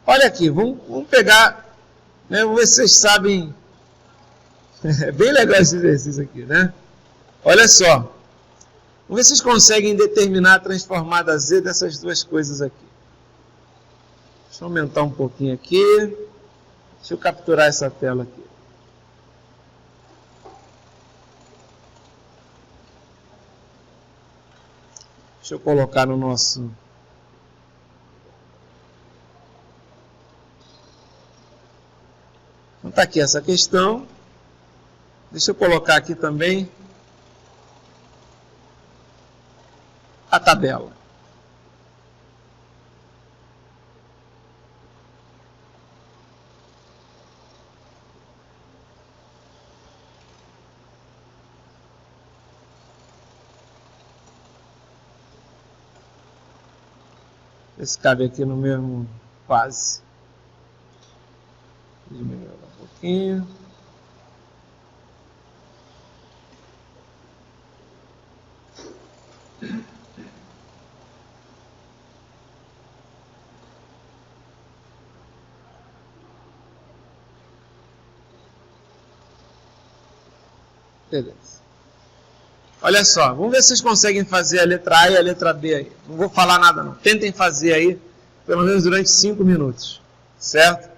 S1: Olha aqui, vamos pegar, né, vamos ver se vocês sabem. É bem legal esse exercício aqui, né? Olha só. Vamos ver se vocês conseguem determinar a transformada Z dessas duas coisas aqui. Deixa eu aumentar um pouquinho aqui. Deixa eu capturar essa tela aqui. Deixa eu colocar no nosso... Então está aqui essa questão. Deixa eu colocar aqui também a tabela. Esse cabe aqui no mesmo quase. Diminuir um pouquinho. Beleza. Olha só, vamos ver se vocês conseguem fazer a letra A e a letra B aí. Não vou falar nada não. Tentem fazer aí, pelo menos durante 5 minutos. Certo?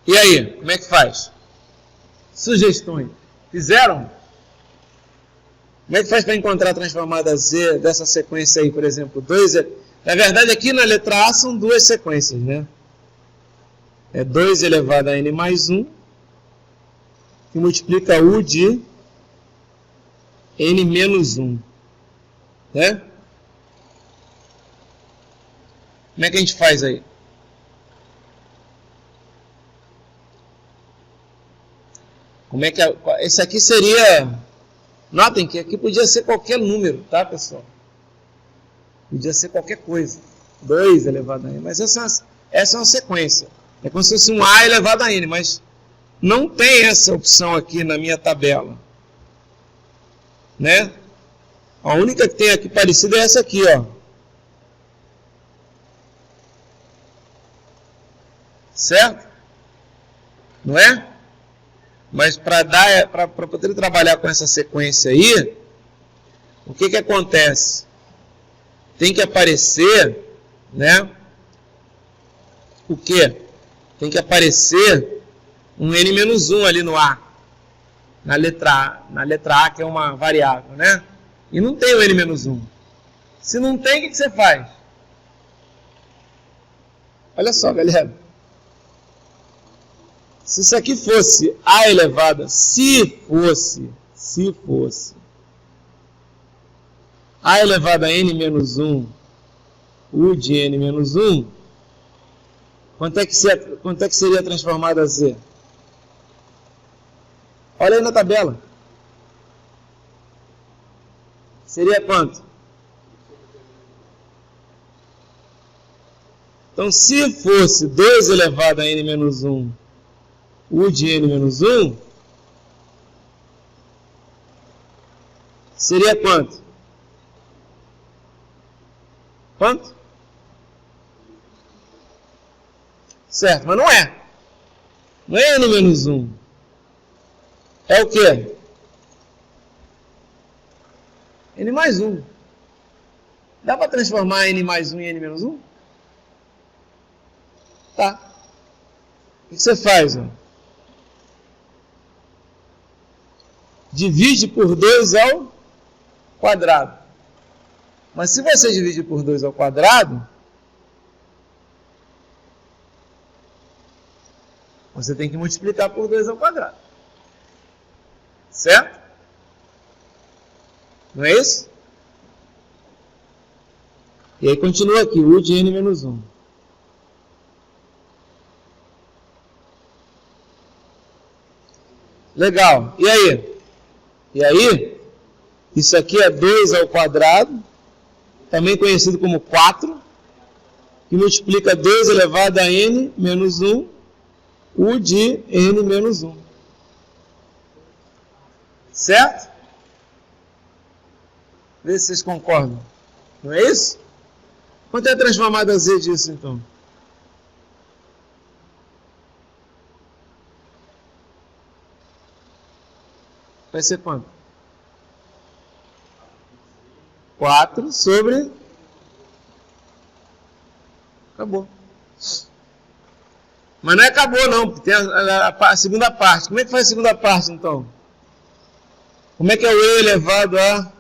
S1: E aí, como é que faz? Sugestões. Fizeram? Como é que faz para encontrar a transformada Z dessa sequência aí, por exemplo? 2. Na verdade, aqui na letra A são duas sequências, né? É 2 elevado a n mais 1, que multiplica U de n menos 1. Né? Como é que a gente faz aí? Como é que esse aqui seria... Notem que aqui podia ser qualquer número, tá, pessoal? Podia ser qualquer coisa. 2 elevado a n, mas essa é uma sequência. É como se fosse um A elevado a n, mas não tem essa opção aqui na minha tabela. Né? A única que tem aqui parecida é essa aqui, ó. Certo? Não é? Mas para poder trabalhar com essa sequência aí, o que acontece? Tem que aparecer, né? O quê? Tem que aparecer um n-1 ali no A. Na letra A, que é uma variável, né? E não tem o n-1. Se não tem, o que você faz? Olha só, galera. Se isso aqui fosse A elevado, se fosse A elevado a n menos 1, U de n menos 1, quanto é que seria transformada a Z? Olha aí na tabela. Seria quanto? Então, se fosse 2 elevado a n menos 1, U de n menos 1, seria quanto? Quanto? Certo, mas não é. Não é n menos 1. É o quê? N mais 1. Dá para transformar n mais 1 em n menos 1? Tá. O que você faz? Ó? Divide por 2 ao quadrado. Mas se você dividir por 2 ao quadrado, você tem que multiplicar por 2 ao quadrado. Certo? Não é isso? E aí continua aqui, U de n menos 1. Legal. E aí? E aí, isso aqui é 2 ao quadrado, também conhecido como 4, que multiplica 2 elevado a n menos 1, U de n menos 1. Certo? Vê se vocês concordam. Não é isso? Quanto é a transformada Z disso, então? Vai ser quanto? 4 sobre... Acabou. Mas não é acabou, não. Tem a segunda parte. Como é que faz a segunda parte, então? Como é que é o E elevado a...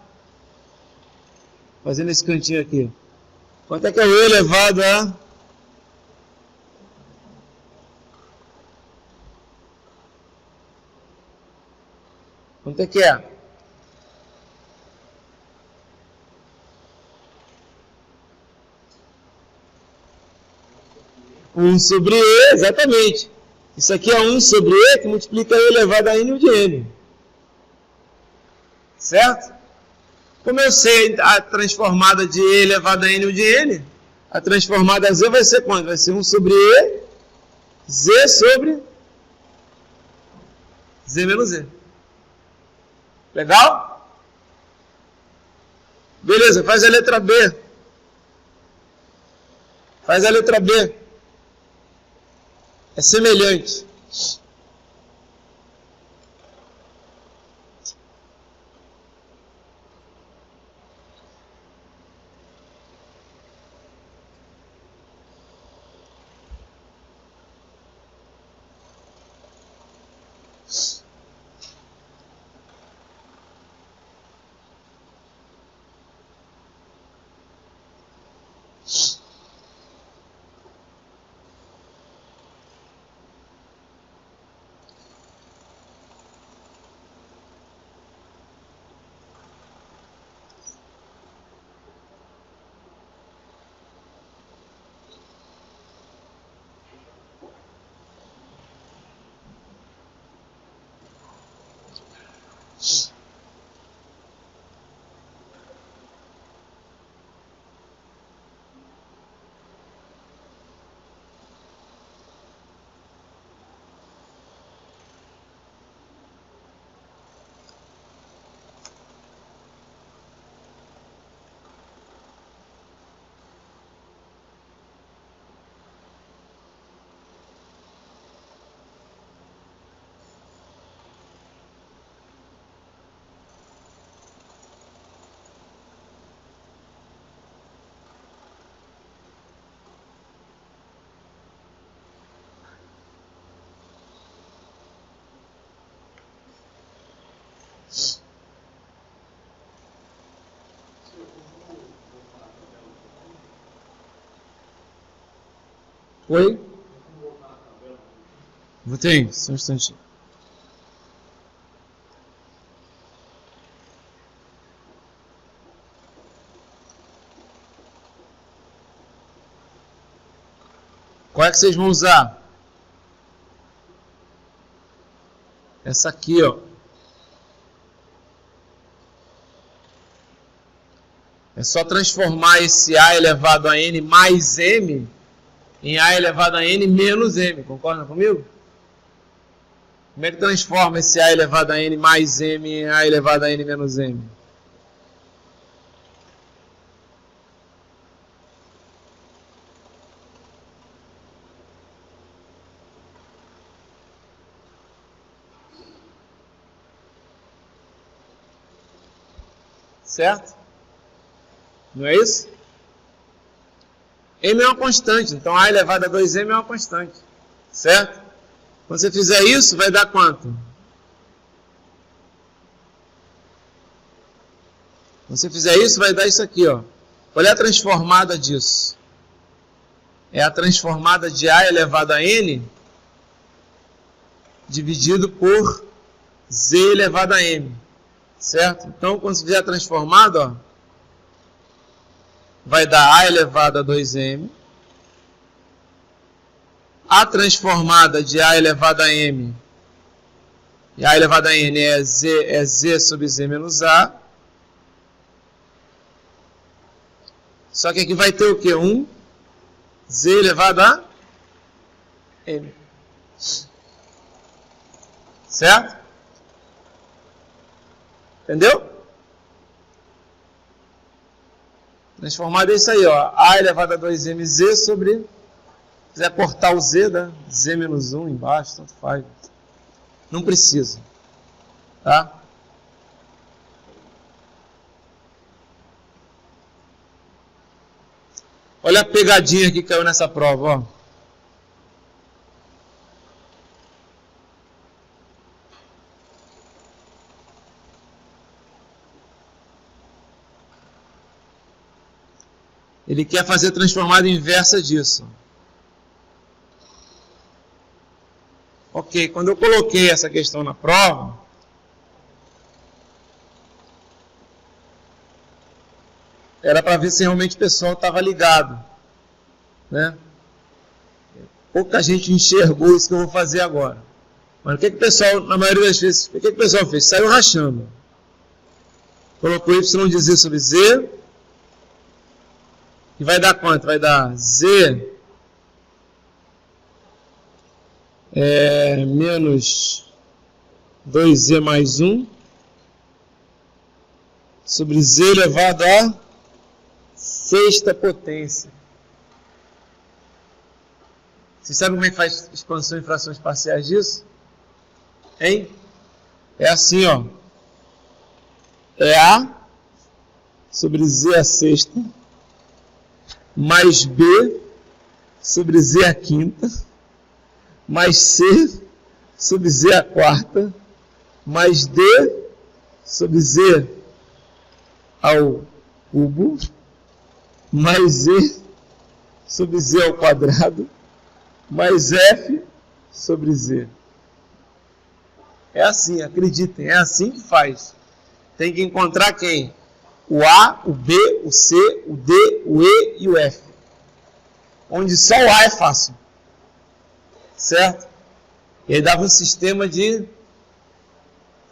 S1: Fazendo esse cantinho aqui. Quanto é que é o E elevado a... Quanto é que é? Um sobre E, exatamente. Isso aqui é 1 sobre E que multiplica E elevado a n de n. Certo? Como eu sei a transformada de E elevado a n de n, a transformada Z vai ser quanto? Vai ser 1 sobre E, Z sobre Z menos E. Legal? Beleza, faz a letra B. Faz a letra B. É semelhante. Oi? Tem, só um instantinho. Qual é que vocês vão usar? Essa aqui, ó. É só transformar esse A elevado a N mais M em A elevado a N menos M. Concorda comigo? Como é que transforma esse A elevado a N mais M em A elevado a N menos M? Certo? Não é isso? M é uma constante, então A elevado a 2M é uma constante. Certo? Quando você fizer isso, vai dar quanto? Quando você fizer isso, vai dar isso aqui, ó. Qual é a transformada disso? É a transformada de A elevado a N dividido por Z elevado a M. Certo? Então, quando você fizer a transformada, ó, vai dar A elevado a 2M. A transformada de A elevado a M e A elevado a N é Z sobre Z menos A. Só que aqui vai ter o quê? Z elevado a M. Certo? Entendeu? Transformado é isso aí, ó. A elevado a 2mz sobre... Se quiser cortar o z, dá z menos 1 embaixo, tanto faz. Não precisa. Tá? Olha a pegadinha que caiu nessa prova, ó. Ele quer fazer a transformada inversa disso. Ok, quando eu coloquei essa questão na prova, era para ver se realmente o pessoal estava ligado, né? Pouca gente enxergou isso que eu vou fazer agora. Mas o que o pessoal, na maioria das vezes, o que o pessoal fez? Saiu rachando. Colocou y de z sobre z, e vai dar quanto? Vai dar z menos 2z mais 1 sobre z elevado a sexta potência. Vocês sabem como é que faz expansão em frações parciais disso? Hein? É assim, ó. É A sobre z a sexta mais B sobre z a quinta mais C sobre Z a quarta, mais D sobre Z ao cubo, mais Z sobre Z ao quadrado, mais F sobre Z. É assim, acreditem, é assim que faz. Tem que encontrar quem? O A, o B, o C, o D, o E e o F. Onde só o A é fácil. Certo? E aí dava um sistema de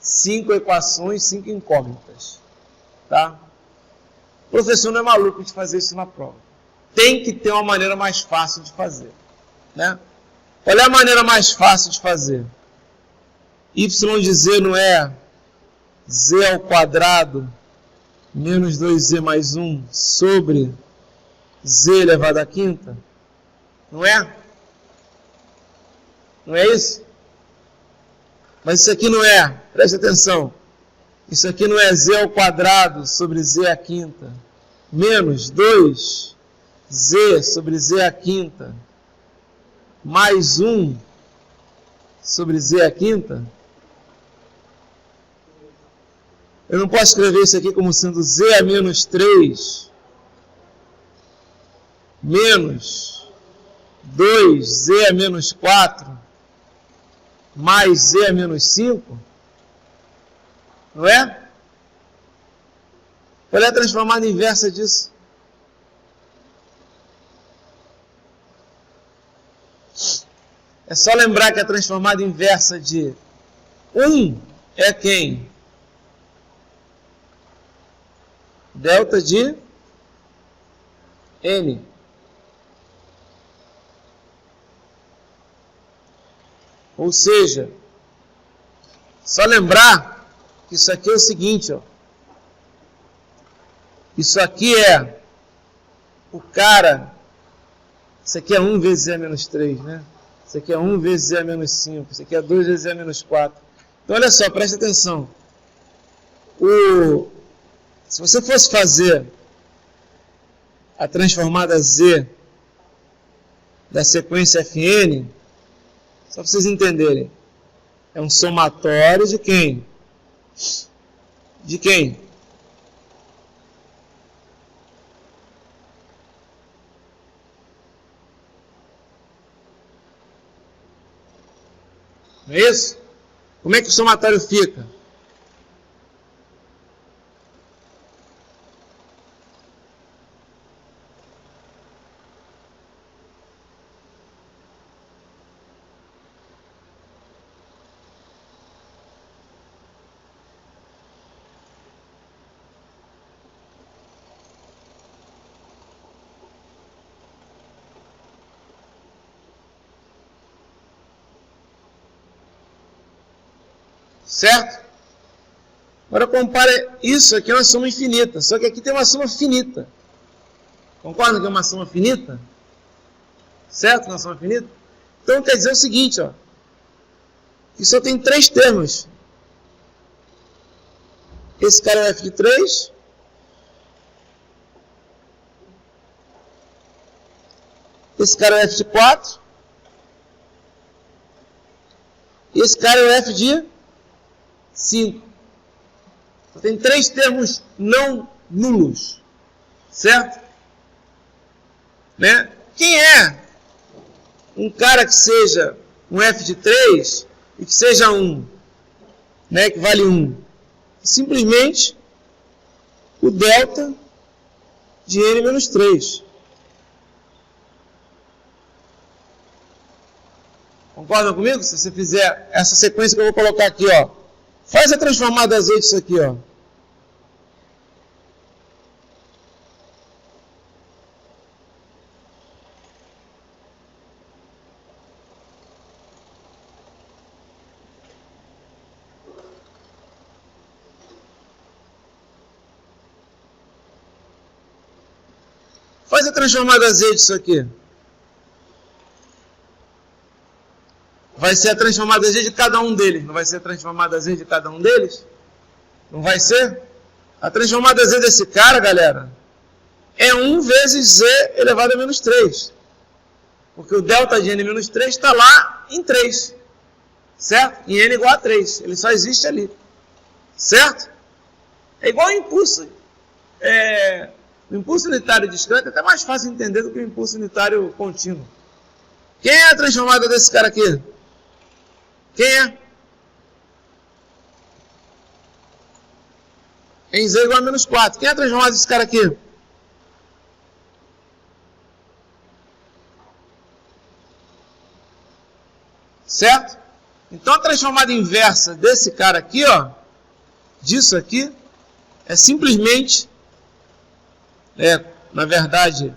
S1: 5 equações, 5 incógnitas. Tá? O professor não é maluco de fazer isso na prova. Tem que ter uma maneira mais fácil de fazer. Né? Qual é a maneira mais fácil de fazer? Y de z não é z ao quadrado menos 2z mais 1 sobre z elevado à quinta? Não é? Não é isso? Mas isso aqui não é, preste atenção, isso aqui não é z ao quadrado sobre z à quinta, menos 2z sobre z à quinta, mais 1 sobre z à quinta? Eu não posso escrever isso aqui como sendo z a menos 3 menos 2z a menos 4 mais z a menos 5, não é? Qual é a transformada inversa disso? É só lembrar que a transformada inversa de 1 é quem? Delta de n. Ou seja, só lembrar que isso aqui é o seguinte, ó. Isso aqui é o cara, isso aqui é 1 vezes z menos 3, né? Isso aqui é 1 vezes z menos 5, isso aqui é 2 vezes z menos 4. Então, olha só, presta atenção. Se você fosse fazer a transformada z da sequência Fn, só para vocês entenderem, é um somatório de quem? De quem? Não é isso? Como é que o somatório fica? Certo? Agora compare isso aqui é uma soma infinita, só que aqui tem uma soma finita. Concorda que é uma soma finita? Certo? Uma soma finita? Então quer dizer o seguinte, ó, que só tem 3 termos. Esse cara é o f de 3. Esse cara é o f de 4. E esse cara é o f de 5. Só tem 3 termos não nulos. Certo? Né? Quem é um cara que seja um f de 3 e que seja 1, né, que vale 1? Simplesmente o delta de n menos 3. Concordam comigo? Se você fizer essa sequência que eu vou colocar aqui, ó. Faz a transformada z disso aqui, ó. Faz a transformada z disso aqui. Vai ser a transformada z de cada um deles. Não vai ser a transformada z de cada um deles? Não vai ser? A transformada z desse cara, galera, é 1 vezes z elevado a menos 3. Porque o delta de n menos 3 está lá em 3. Certo? Em n igual a 3. Ele só existe ali. Certo? É igual ao impulso. O impulso unitário discreto é até mais fácil de entender do que o impulso unitário contínuo. Quem é a transformada desse cara aqui? Quem é? Em z igual a menos 4. Quem é a transformada desse cara aqui? Certo? Então a transformada inversa desse cara aqui, ó, disso aqui, é simplesmente, na verdade,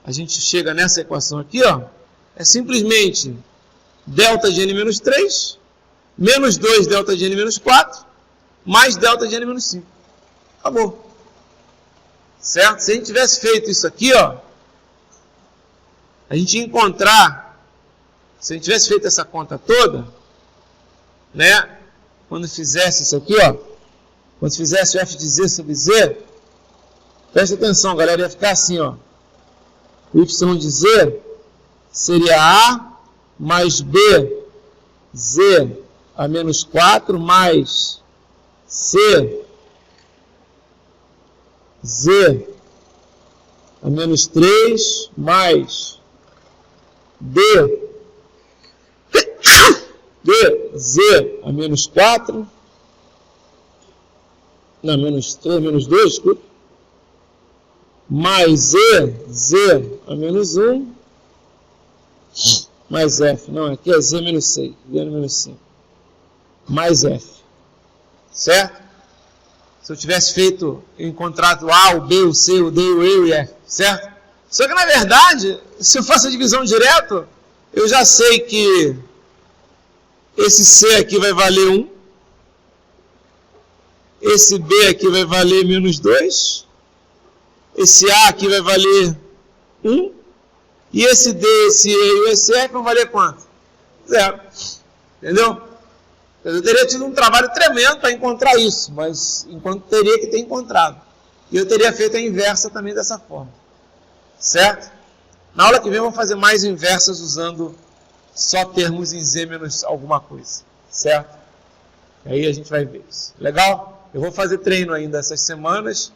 S1: a gente chega nessa equação aqui, ó, é simplesmente delta de n menos 3, menos 2 delta de n menos 4, mais delta de n menos 5. Acabou. Certo? Se a gente tivesse feito isso aqui, ó, a gente ia encontrar, se a gente tivesse feito essa conta toda, né, quando fizesse isso aqui, ó, quando fizesse o f de z sobre z, presta atenção, galera, ia ficar assim, ó, o y de z seria a mais b, z a menos 4, mais c, z a menos 3, mais de z a menos 4, não, menos 3, menos 2, desculpa, mais z a menos 1, mais f, não, aqui é z menos 6, z menos 5, mais f, certo? Se eu tivesse feito, encontrado o A, o B, o C, o D, o E e o F, certo? Só que na verdade, se eu faço a divisão direto, eu já sei que esse C aqui vai valer 1, esse B aqui vai valer menos 2, esse A aqui vai valer 1, e esse D, esse E e esse F vão valer quanto? 0. Entendeu? Eu teria tido um trabalho tremendo para encontrar isso, mas enquanto teria que ter encontrado. E eu teria feito a inversa também dessa forma. Certo? Na aula que vem eu vou fazer mais inversas usando só termos em Z menos alguma coisa. Certo? Aí a gente vai ver isso. Legal? Eu vou fazer treino ainda essas semanas.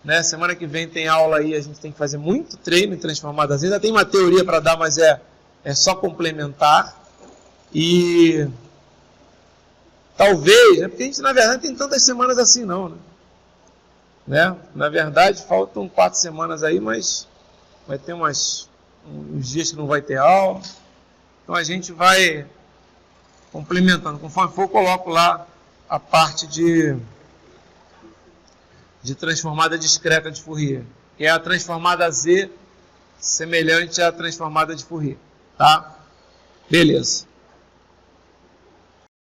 S1: Né? Semana que vem tem aula aí, a gente tem que fazer muito treino em transformadas. Ainda tem uma teoria para dar, mas é só complementar. E talvez, né? Porque a gente na verdade tem tantas semanas assim não, né? Na verdade faltam 4 semanas aí, mas vai ter uns dias que não vai ter aula. Então a gente vai complementando. Conforme for, eu coloco lá a parte de transformada discreta de Fourier, que é a transformada Z semelhante à transformada de Fourier, tá? Beleza.